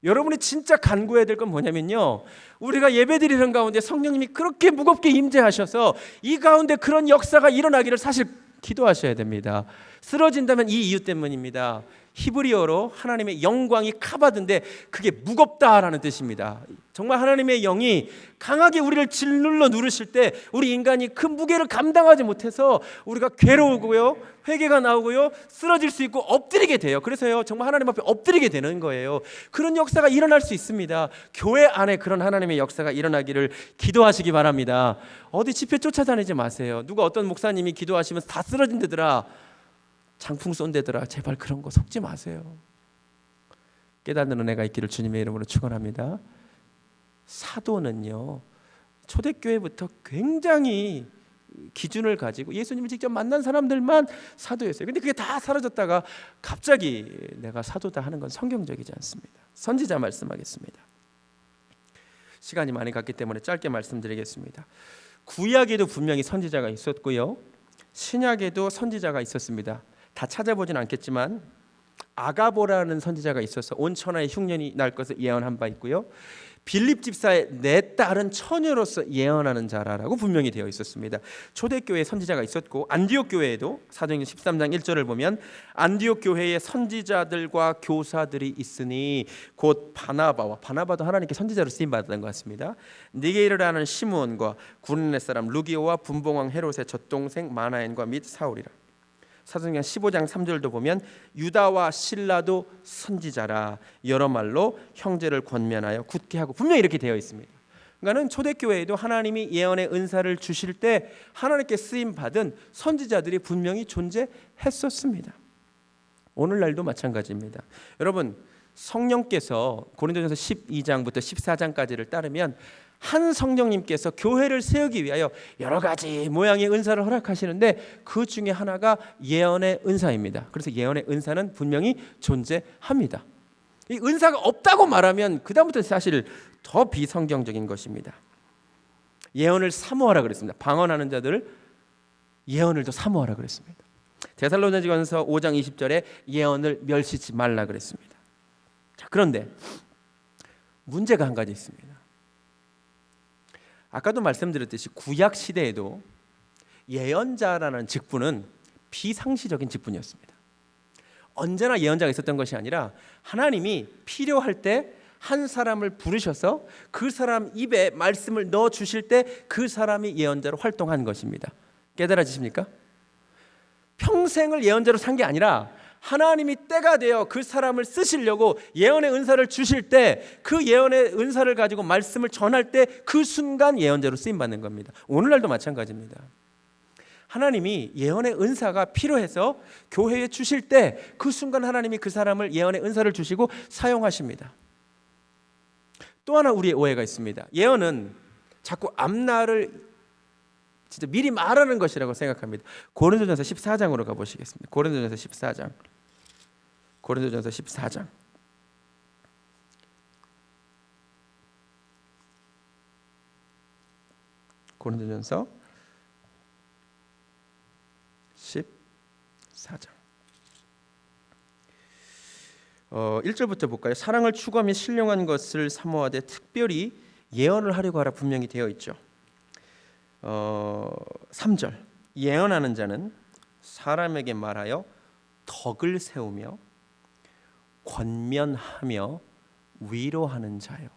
여러분이 진짜 간구해야 될 건 뭐냐면요, 우리가 예배드리는 가운데 성령님이 그렇게 무겁게 임재하셔서 이 가운데 그런 역사가 일어나기를 사실 기도하셔야 됩니다. 쓰러진다면 이 이유 때문입니다. 히브리어로 하나님의 영광이 카바드인데 그게 무겁다라는 뜻입니다. 정말 하나님의 영이 강하게 우리를 짓눌러 누르실 때 우리 인간이 그 무게를 감당하지 못해서 우리가 괴로우고요, 회개가 나오고요, 쓰러질 수 있고 엎드리게 돼요. 그래서요 정말 하나님 앞에 엎드리게 되는 거예요. 그런 역사가 일어날 수 있습니다. 교회 안에 그런 하나님의 역사가 일어나기를 기도하시기 바랍니다. 어디 집회 쫓아다니지 마세요. 누가 어떤 목사님이 기도하시면서 다 쓰러진다더라, 장풍 쏜다더라, 제발 그런 거 속지 마세요. 깨닫는 은혜가 있기를 주님의 이름으로 축원합니다. 사도는요 초대교회부터 굉장히 기준을 가지고 예수님을 직접 만난 사람들만 사도였어요. 근데 그게 다 사라졌다가 갑자기 내가 사도다 하는 건 성경적이지 않습니다. 선지자 말씀하겠습니다. 시간이 많이 갔기 때문에 짧게 말씀드리겠습니다. 구약에도 분명히 선지자가 있었고요, 신약에도 선지자가 있었습니다. 다 찾아보진 않겠지만 아가보라는 선지자가 있어서 온 천하의 흉년이 날 것을 예언한 바 있고요, 빌립 집사의 내 딸은 처녀로서 예언하는 자라고 분명히 되어 있었습니다. 초대교회에 선지자가 있었고 안디옥 교회에도 사도행전 13장 1절을 보면 안디옥 교회에 선지자들과 교사들이 있으니 곧 바나바도 하나님께 선지자로 쓰임 받았던 것 같습니다. 니게르라는 시므온과 구레네 사람 루기오와 분봉왕 헤롯의 젖동생 마나엔과 및 사울이라. 사도행전 15장 3절도 보면 유다와 실라도 선지자라, 여러 말로 형제를 권면하여 굳게 하고, 분명히 이렇게 되어 있습니다. 그러니까는 초대교회에도 하나님이 예언의 은사를 주실 때 하나님께 쓰임 받은 선지자들이 분명히 존재했었습니다. 오늘날도 마찬가지입니다. 여러분 성령께서 고린도전서 12장부터 14장까지를 따르면 한 성령님께서 교회를 세우기 위하여 여러 가지 모양의 은사를 허락하시는데 그 중에 하나가 예언의 은사입니다. 그래서 예언의 은사는 분명히 존재합니다. 이 은사가 없다고 말하면 그 다음부터 사실 더 비성경적인 것입니다. 예언을 사모하라 그랬습니다. 방언하는 자들 예언을 더 사모하라 그랬습니다. 데살로니가전서 5장 20절에 예언을 멸시치 말라 그랬습니다. 자, 그런데 문제가 한 가지 있습니다. 아까도 말씀드렸듯이 구약 시대에도 예언자라는 직분은 비상시적인 직분이었습니다. 언제나 예언자가 있었던 것이 아니라 하나님이 필요할 때 한 사람을 부르셔서 그 사람 입에 말씀을 넣어 주실 때 그 사람이 예언자로 활동한 것입니다. 깨달아지십니까? 평생을 예언자로 산 게 아니라 하나님이 때가 되어 그 사람을 쓰시려고 예언의 은사를 주실 때 그 예언의 은사를 가지고 말씀을 전할 때 그 순간 예언자로 쓰임받는 겁니다. 오늘날도 마찬가지입니다. 하나님이 예언의 은사가 필요해서 교회에 주실 때 그 순간 하나님이 그 사람을 예언의 은사를 주시고 사용하십니다. 또 하나 우리의 오해가 있습니다. 예언은 자꾸 앞날을 진짜 미리 말하는 것이라고 생각합니다. 고린도전서 14장으로 가보시겠습니다. 고린도전서 14장. 고린도전서 14장. 고린도전서 14장. 1절부터 볼까요? 사랑을 추구하며 신령한 것을 사모하되 특별히 예언을 하려고 하라 분명히 되어 있죠. 3절. 예언하는 자는 사람에게 말하여 덕을 세우며 권면하며 위로하는 자요.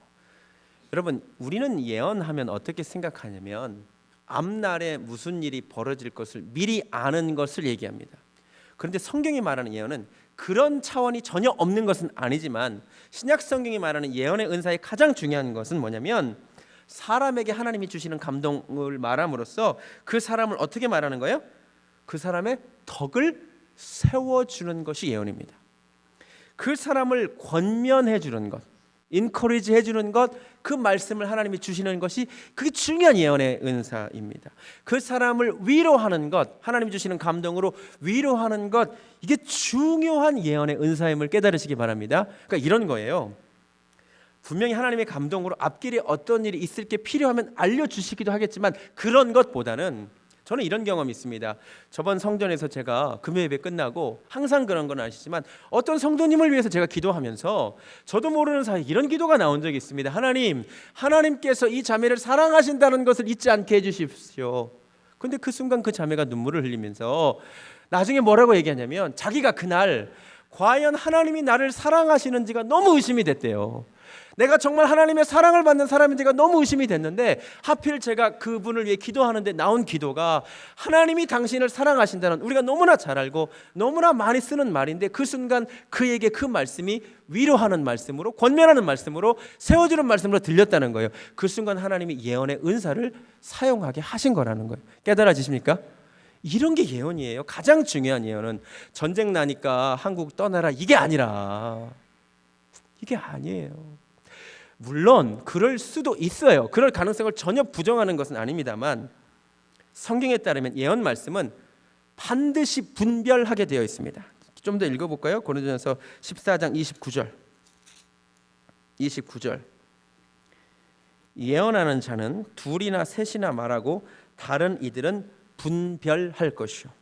여러분, 우리는 예언하면 어떻게 생각하냐면 앞날에 무슨 일이 벌어질 것을 미리 아는 것을 얘기합니다. 그런데 성경이 말하는 예언은 그런 차원이 전혀 없는 것은 아니지만, 신약 성경이 말하는 예언의 은사의 가장 중요한 것은 뭐냐면 사람에게 하나님이 주시는 감동을 말함으로써 그 사람을 어떻게 말하는 거예요? 그 사람의 덕을 세워주는 것이 예언입니다. 그 사람을 권면해 주는 것, 인커리지 해주는 것, 그 말씀을 하나님이 주시는 것이 그게 중요한 예언의 은사입니다. 그 사람을 위로하는 것, 하나님이 주시는 감동으로 위로하는 것, 이게 중요한 예언의 은사임을 깨달으시기 바랍니다. 그러니까 이런 거예요. 분명히 하나님의 감동으로 앞길에 어떤 일이 있을 게 필요하면 알려주시기도 하겠지만, 그런 것보다는 저는 이런 경험이 있습니다. 저번 성전에서 제가 금요예배 끝나고, 항상 그런 건 아시지만 어떤 성도님을 위해서 제가 기도하면서 저도 모르는 사이 이런 기도가 나온 적이 있습니다. 하나님께서 이 자매를 사랑하신다는 것을 잊지 않게 해주십시오. 근데 그 순간 그 자매가 눈물을 흘리면서 나중에 뭐라고 얘기하냐면, 자기가 그날 과연 하나님이 나를 사랑하시는지가 너무 의심이 됐대요. 내가 정말 하나님의 사랑을 받는 사람인지가 너무 의심이 됐는데, 하필 제가 그분을 위해 기도하는데 나온 기도가 하나님이 당신을 사랑하신다는, 우리가 너무나 잘 알고 너무나 많이 쓰는 말인데, 그 순간 그에게 그 말씀이 위로하는 말씀으로, 권면하는 말씀으로, 세워주는 말씀으로 들렸다는 거예요. 그 순간 하나님이 예언의 은사를 사용하게 하신 거라는 거예요. 깨달아지십니까? 이런 게 예언이에요. 가장 중요한 예언은 전쟁 나니까 한국 떠나라, 이게 아니라, 이게 아니에요. 물론 그럴 수도 있어요. 그럴 가능성을 전혀 부정하는 것은 아닙니다만, 성경에 따르면 예언 말씀은 반드시 분별하게 되어 있습니다. 좀 더 읽어볼까요? 고린도전서 14장 29절. 예언하는 자는 둘이나 셋이나 말하고 다른 이들은 분별할 것이요.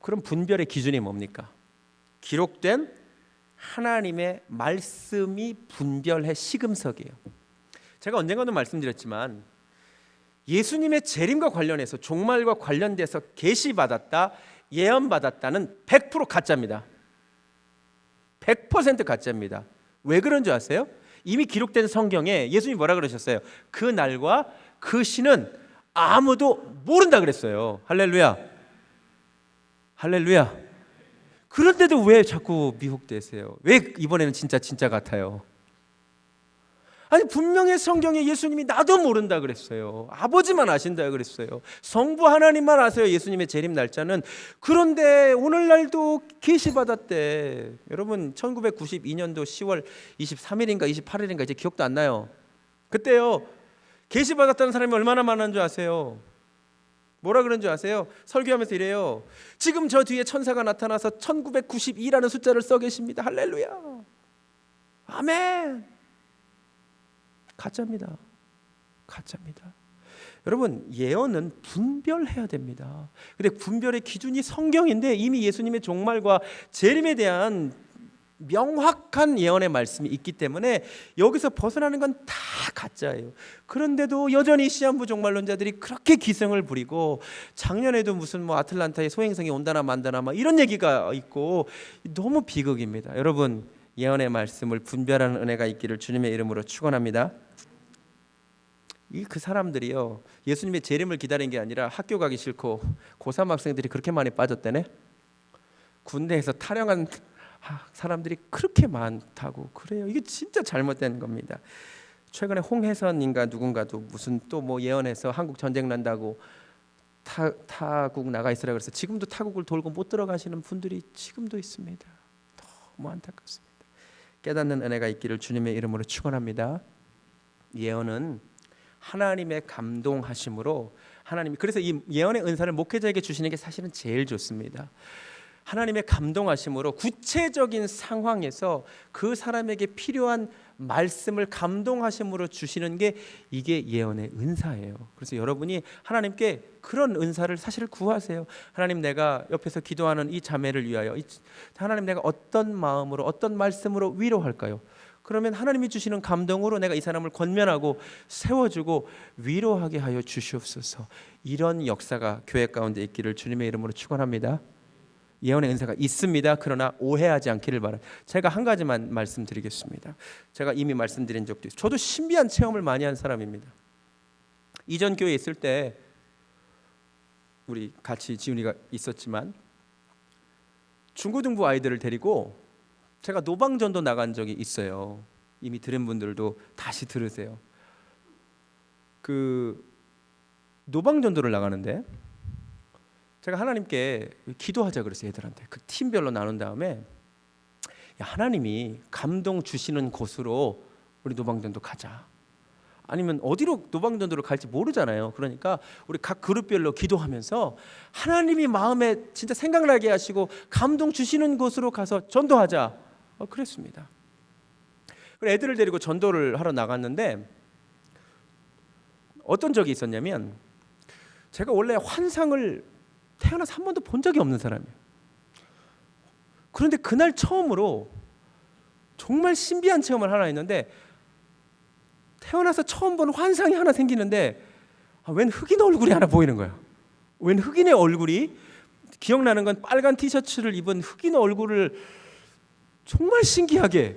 그럼 분별의 기준이 뭡니까? 기록된 하나님의 말씀이 분별의 시금석이에요. 제가 언젠가도 말씀드렸지만, 예수님의 재림과 관련해서, 종말과 관련돼서 계시받았다, 예언받았다는 100% 가짜입니다. 100% 가짜입니다. 왜 그런 줄 아세요? 이미 기록된 성경에 예수님이 뭐라 그러셨어요? 그 날과 그 시는 아무도 모른다 그랬어요. 할렐루야. 할렐루야. 그런데도 왜 자꾸 미혹되세요? 왜 이번에는 진짜 같아요? 아니, 분명히 성경에 예수님이 나도 모른다 그랬어요. 아버지만 아신다 그랬어요. 성부 하나님만 아세요, 예수님의 재림 날짜는. 그런데 오늘날도 계시받았대. 여러분, 1992년도 10월 23일인가 28일인가 이제 기억도 안 나요. 그때요, 계시받았다는 사람이 얼마나 많은 줄 아세요? 뭐라 그런 줄 아세요? 설교하면서 이래요. 지금 저 뒤에 천사가 나타나서 1992라는 숫자를 써 계십니다. 할렐루야. 아멘. 가짜입니다. 가짜입니다. 여러분, 예언은 분별해야 됩니다. 근데 분별의 기준이 성경인데, 이미 예수님의 종말과 재림에 대한 명확한 예언의 말씀이 있기 때문에 여기서 벗어나는 건 다 가짜예요. 그런데도 여전히 시한부 종말론자들이 그렇게 기승을 부리고, 작년에도 무슨 아틀란타에 소행성이 온다나 만다나 이런 얘기가 있고, 너무 비극입니다. 여러분, 예언의 말씀을 분별하는 은혜가 있기를 주님의 이름으로 축원합니다. 그 사람들이요, 예수님의 재림을 기다린 게 아니라 학교 가기 싫고 고3 학생들이 그렇게 많이 빠졌다네. 군대에서 탈영한 사람들이 그렇게 많다고 그래요. 이게 진짜 잘못된 겁니다. 최근에 홍혜선인가 누군가도 무슨 또 예언해서 한국 전쟁 난다고 타국 나가 있으라 그래서 지금도 타국을 돌고 못 들어가시는 분들이 지금도 있습니다. 너무 안타깝습니다. 깨닫는 은혜가 있기를 주님의 이름으로 축원합니다. 예언은 하나님의 감동하심으로, 하나님이, 그래서 이 예언의 은사를 목회자에게 주시는 게 사실은 제일 좋습니다. 하나님의 감동하심으로 구체적인 상황에서 그 사람에게 필요한 말씀을 감동하심으로 주시는 게, 이게 예언의 은사예요. 그래서 여러분이 하나님께 그런 은사를 사실 구하세요. 하나님, 내가 옆에서 기도하는 이 자매를 위하여 하나님, 내가 어떤 마음으로 어떤 말씀으로 위로할까요? 그러면 하나님이 주시는 감동으로 내가 이 사람을 권면하고 세워주고 위로하게 하여 주시옵소서. 이런 역사가 교회 가운데 있기를 주님의 이름으로 축원합니다. 예언의 은사가 있습니다. 그러나 오해하지 않기를 바랍니다. 제가 한 가지만 말씀드리겠습니다. 제가 이미 말씀드린 적도 있어요. 저도 신비한 체험을 많이 한 사람입니다. 이전 교회에 있을 때 우리 같이 지훈이가 있었지만 중고등부 아이들을 데리고 제가 노방전도 나간 적이 있어요. 이미 들은 분들도 다시 들으세요. 그 노방전도를 나가는데 제가 하나님께 기도하자 그랬어요. 애들한테 그 팀별로 나눈 다음에 야, 하나님이 감동 주시는 곳으로 우리 노방전도 가자. 아니면 어디로 노방전도를 갈지 모르잖아요. 그러니까 우리 각 그룹별로 기도하면서 하나님이 마음에 진짜 생각나게 하시고 감동 주시는 곳으로 가서 전도하자. 그랬습니다. 그래서 애들을 데리고 전도를 하러 나갔는데 어떤 적이 있었냐면 제가 원래 환상을 태어나서 한 번도 본 적이 없는 사람이에요. 그런데 그날 처음으로 정말 신비한 체험을 하나 했는데 태어나서 처음 본 환상이 하나 생기는데 웬 흑인 얼굴이 하나 보이는 거야. 웬 흑인의 얼굴이, 기억나는 건 빨간 티셔츠를 입은 흑인 얼굴을 정말 신기하게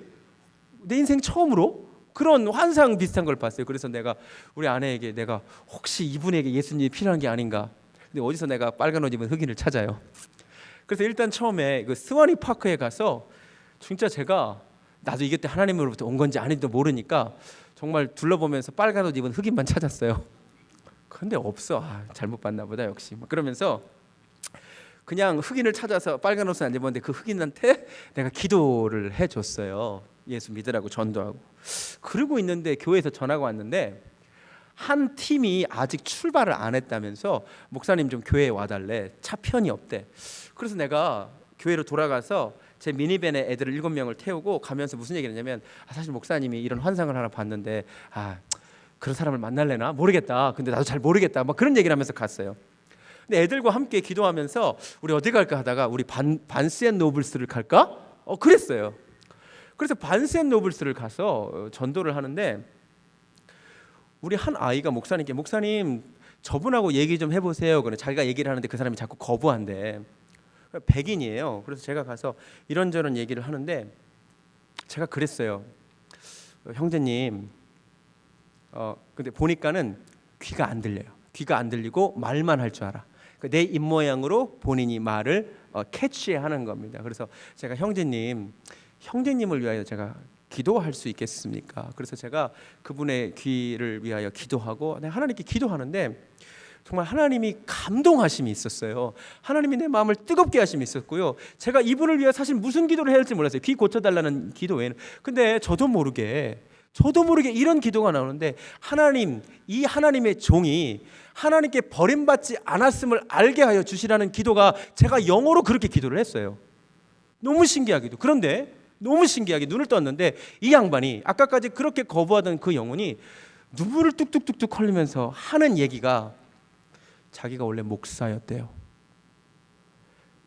내 인생 처음으로 그런 환상 비슷한 걸 봤어요. 그래서 내가 우리 아내에게 내가 혹시 이분에게 예수님이 필요한 게 아닌가. 근데 어디서 내가 빨간 옷 입은 흑인을 찾아요. 그래서 일단 처음에 그 스와니 파크에 가서 진짜 제가 나도 이게 때 하나님으로부터 온 건지 아닌지도 모르니까 정말 둘러보면서 빨간 옷 입은 흑인만 찾았어요. 근데 없어. 잘못 봤나 보다 역시. 그러면서 그냥 흑인을 찾아서 빨간 옷을 안 입었는데 그 흑인한테 내가 기도를 해줬어요. 예수 믿으라고 전도하고. 그러고 있는데 교회에서 전화가 왔는데 한 팀이 아직 출발을 안 했다면서 목사님 좀 교회에 와달래. 차 편이 없대. 그래서 내가 교회로 돌아가서 제 미니밴에 애들을 7명을 태우고 가면서 무슨 얘기를 했냐면 사실 목사님이 이런 환상을 하나 봤는데 그런 사람을 만날래나 모르겠다. 근데 나도 잘 모르겠다. 막 그런 얘기를 하면서 갔어요. 근데 애들과 함께 기도하면서 우리 어디 갈까 하다가 우리 반스 앤 노블스를 갈까? 그랬어요. 그래서 반스 앤 노블스를 가서 전도를 하는데 우리 한 아이가 목사님께 목사님 저분하고 얘기 좀 해보세요. 그래 자기가 얘기를 하는데 그 사람이 자꾸 거부한대. 백인이에요. 그래서 제가 가서 이런저런 얘기를 하는데 제가 그랬어요. 형제님, 근데 보니까는 귀가 안 들려요. 귀가 안 들리고 말만 할 줄 알아. 내 입모양으로 본인이 말을 캐치하는 겁니다. 그래서 제가 형제님을 위하여 제가 기도할 수 있겠습니까? 그래서 제가 그분의 귀를 위하여 기도하고 하나님께 기도하는데 정말 하나님이 감동하심이 있었어요. 하나님이 내 마음을 뜨겁게 하심이 있었고요. 제가 이분을 위해 사실 무슨 기도를 해야 할지 몰랐어요. 귀 고쳐달라는 기도 외에는. 근데 저도 모르게 이런 기도가 나오는데 이 하나님의 종이 하나님께 버림받지 않았음을 알게 하여 주시라는 기도가 제가 영어로 그렇게 기도를 했어요. 너무 신기하게도. 그런데 너무 신기하게 눈을 떴는데 이 양반이 아까까지 그렇게 거부하던 그 영혼이 눈물을 뚝뚝뚝뚝 흘리면서 하는 얘기가 자기가 원래 목사였대요.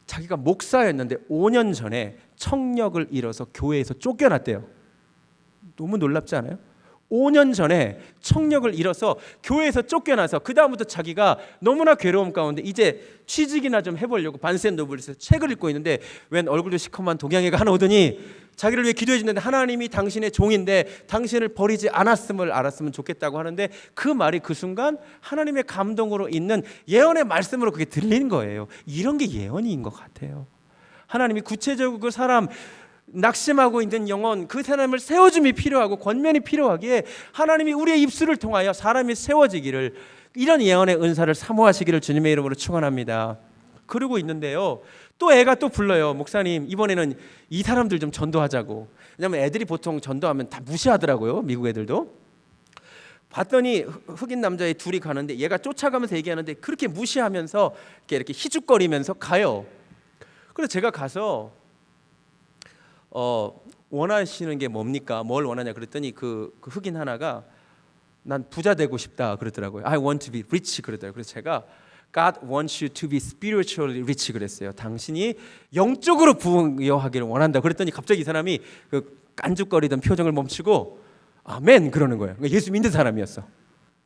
자기가 목사였는데 5년 전에 청력을 잃어서 교회에서 쫓겨났대요. 너무 놀랍지 않아요? 5년 전에 청력을 잃어서 교회에서 쫓겨나서 그 다음부터 자기가 너무나 괴로움 가운데 이제 취직이나 좀 해보려고 반스 앤 노블스에서 책을 읽고 있는데 웬 얼굴도 시커먼 동양애가 하나 오더니 자기를 위해 기도해 주는데 하나님이 당신의 종인데 당신을 버리지 않았음을 알았으면 좋겠다고 하는데 그 말이 그 순간 하나님의 감동으로 있는 예언의 말씀으로 그게 들린 거예요. 이런 게 예언인 것 같아요. 하나님이 구체적으로 그 사람 낙심하고 있는 영혼 그 사람을 세워줌이 필요하고 권면이 필요하기에 하나님이 우리의 입술을 통하여 사람이 세워지기를 이런 예언의 은사를 사모하시기를 주님의 이름으로 축원합니다. 그러고 있는데요. 또 애가 또 불러요. 목사님 이번에는 이 사람들 좀 전도하자고. 왜냐하면 애들이 보통 전도하면 다 무시하더라고요. 미국 애들도. 봤더니 흑인 남자애 둘이 가는데 얘가 쫓아가면서 얘기하는데 그렇게 무시하면서 이렇게 희죽거리면서 가요. 그래서 제가 가서 원하시는 게 뭡니까? 뭘 원하냐 그랬더니 그 흑인 하나가 난 부자 되고 싶다 그러더라고요. I want to be rich 그러더라고요. 그래서 제가 God wants you to be spiritually rich 그랬어요. 당신이 영적으로 부유하기를 원한다 그랬더니 갑자기 이 사람이 그 깐죽거리던 표정을 멈추고 아멘 그러는 거예요. 그러니까 예수 믿는 사람이었어.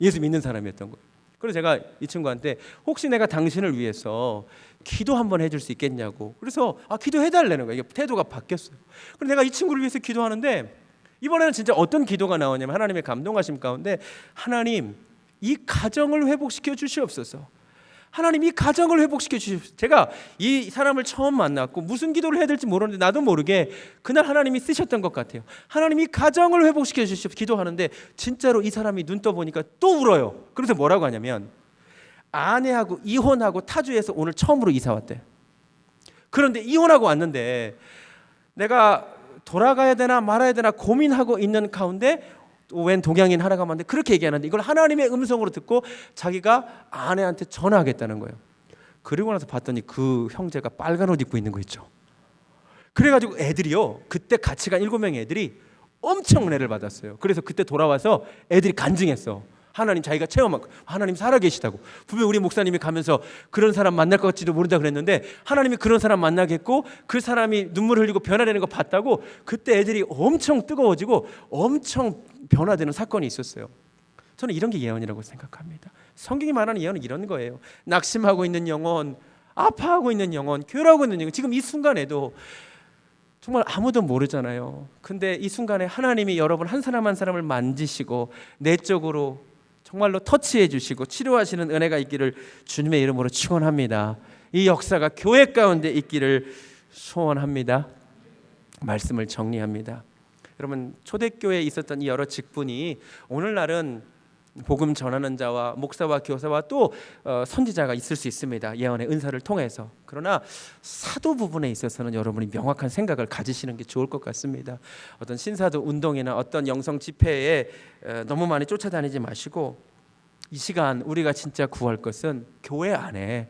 예수 믿는 사람이었던 거예요. 그래서 제가 이 친구한테 혹시 내가 당신을 위해서 기도 한번 해줄 수 있겠냐고. 그래서 기도해달라는 거예요. 태도가 바뀌었어요. 그래서 내가 이 친구를 위해서 기도하는데 이번에는 진짜 어떤 기도가 나오냐면 하나님의 감동하심 가운데 하나님 이 가정을 회복시켜 주시옵소서. 하나님 이 가정을 회복시켜 주십시오. 제가 이 사람을 처음 만났고 무슨 기도를 해야 될지 모르는데 나도 모르게 그날 하나님이 쓰셨던 것 같아요. 하나님 이 가정을 회복시켜 주십시오. 기도하는데 진짜로 이 사람이 눈 떠보니까 또 울어요. 그래서 뭐라고 하냐면 아내하고 이혼하고 타주에서 오늘 처음으로 이사 왔대. 그런데 이혼하고 왔는데 내가 돌아가야 되나 말아야 되나 고민하고 있는 가운데 웬 동양인 하나가 왔는데 그렇게 얘기하는데 이걸 하나님의 음성으로 듣고 자기가 아내한테 전화하겠다는 거예요. 그리고 나서 봤더니 그 형제가 빨간 옷 입고 있는 거 있죠. 그래가지고 애들이요, 그때 같이 간 7명의 애들이 엄청 은혜를 받았어요. 그래서 그때 돌아와서 애들이 간증했어. 하나님 자기가 체험하고 하나님 살아계시다고. 분명 우리 목사님이 가면서 그런 사람 만날 것 같지도 모른다 그랬는데 하나님이 그런 사람 만나겠고 그 사람이 눈물 흘리고 변화되는 거 봤다고. 그때 애들이 엄청 뜨거워지고 엄청 변화되는 사건이 있었어요. 저는 이런 게 예언이라고 생각합니다. 성경이 말하는 예언은 이런 거예요. 낙심하고 있는 영혼, 아파하고 있는 영혼, 괴로워하고 있는 영혼, 지금 이 순간에도 정말 아무도 모르잖아요. 근데 이 순간에 하나님이 여러분 한 사람 한 사람을 만지시고 내적으로 정말로 터치해 주시고 치료하시는 은혜가 있기를 주님의 이름으로 축원합니다. 이 역사가 교회 가운데 있기를 소원합니다. 말씀을 정리합니다. 여러분 초대교회에 있었던 이 여러 직분이 오늘날은 복음 전하는 자와 목사와 교사와 또 선지자가 있을 수 있습니다. 예언의 은사를 통해서. 그러나 사도 부분에 있어서는 여러분이 명확한 생각을 가지시는 게 좋을 것 같습니다. 어떤 신사도 운동이나 어떤 영성 집회에 너무 많이 쫓아다니지 마시고 이 시간 우리가 진짜 구할 것은 교회 안에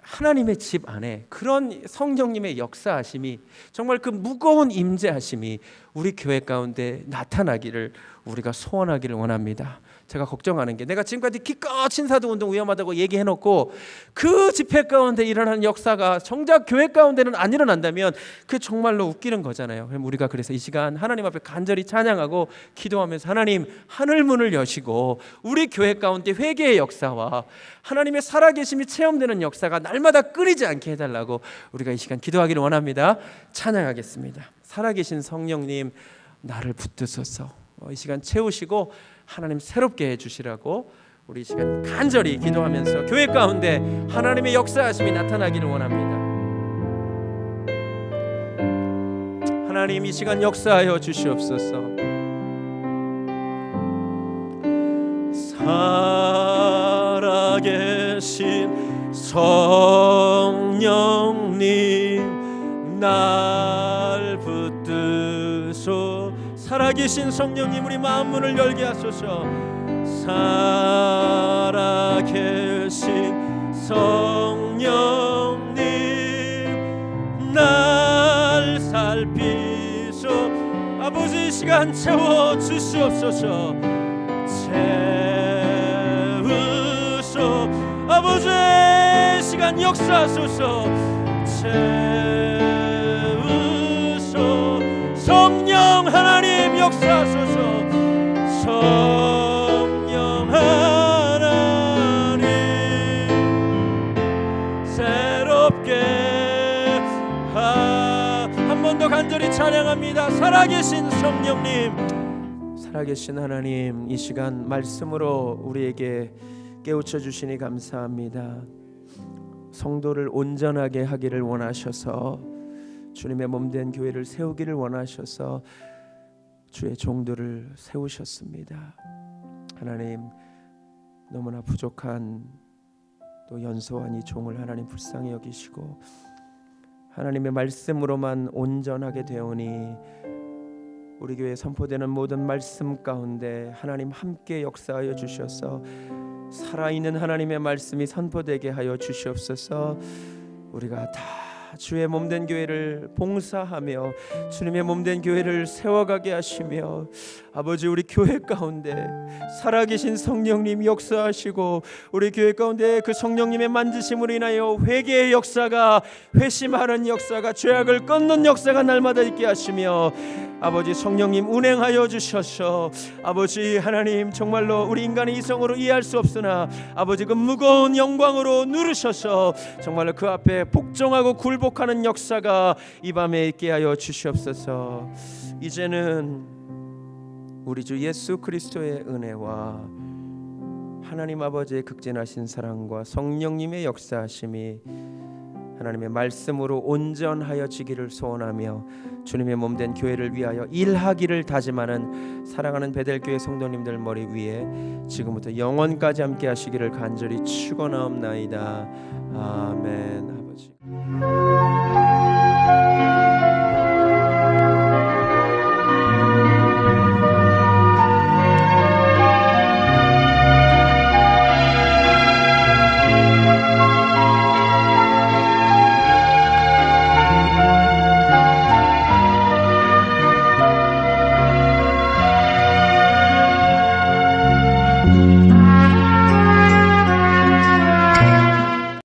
하나님의 집 안에 그런 성령님의 역사하심이 정말 그 무거운 임재하심이 우리 교회 가운데 나타나기를 우리가 소원하기를 원합니다. 제가 걱정하는 게 내가 지금까지 기껏 신사도 운동 위험하다고 얘기해놓고 그 집회 가운데 일어나는 역사가 정작 교회 가운데는 안 일어난다면 그게 정말로 웃기는 거잖아요. 우리가 그래서 이 시간 하나님 앞에 간절히 찬양하고 기도하면서 하나님 하늘 문을 여시고 우리 교회 가운데 회개의 역사와 하나님의 살아계심이 체험되는 역사가 날마다 끊이지 않게 해달라고 우리가 이 시간 기도하기를 원합니다. 찬양하겠습니다. 살아계신 성령님 나를 붙드소서. 이 시간 채우시고 하나님 새롭게 해주시라고 우리 이 시간 간절히 기도하면서 교회 가운데 하나님의 역사하심이 나타나기를 원합니다. 하나님 이 시간 역사하여 주시옵소서. 살아계신 성령님 날 붙드소. 살아계신 성령님 우리 마음 문을 열게 하소서. 살아계신 성령님 날 살피소. 아버지 이 시간 채워 주시옵소서. 채우소. 아버지 이 시간 역사하소서. 채우소. 성령 하나님 역사하소서. 성령 하나님 새롭게 한 번 더 간절히 찬양합니다. 살아계신 성령님, 살아계신 하나님 이 시간 말씀으로 우리에게 깨우쳐 주시니 감사합니다. 성도를 온전하게 하기를 원하셔서 주님의 몸된 교회를 세우기를 원하셔서 주의 종들을 세우셨습니다. 하나님 너무나 부족한 또 연소한 이 종을 하나님 불쌍히 여기시고 하나님의 말씀으로만 온전하게 되오니 우리 교회에 선포되는 모든 말씀 가운데 하나님 함께 역사하여 주셔서 살아있는 하나님의 말씀이 선포되게 하여 주시옵소서. 우리가 다 주의 몸된 교회를 봉사하며 주님의 몸된 교회를 세워가게 하시며 아버지 우리 교회 가운데 살아계신 성령님 역사하시고 우리 교회 가운데 그 성령님의 만지심으로 인하여 회개의 역사가 회심하는 역사가 죄악을 끊는 역사가 날마다 있게 하시며 아버지 성령님 운행하여 주셔서 아버지 하나님 정말로 우리 인간의 이성으로 이해할 수 없으나 아버지 그 무거운 영광으로 누르셔서 정말로 그 앞에 복종하고 굴복하는 역사가 이 밤에 있게 하여 주시옵소서. 이제는 우리 주 예수 그리스도의 은혜와 하나님 아버지의 극진하신 사랑과 성령님의 역사하심이 하나님의 말씀으로 온전하여지기를 소원하며 주님의 몸된 교회를 위하여 일하기를 다짐하는 사랑하는 베델교회 성도님들 머리 위에 지금부터 영원까지 함께 하시기를 간절히 축원하옵나이다. 아멘. 아버지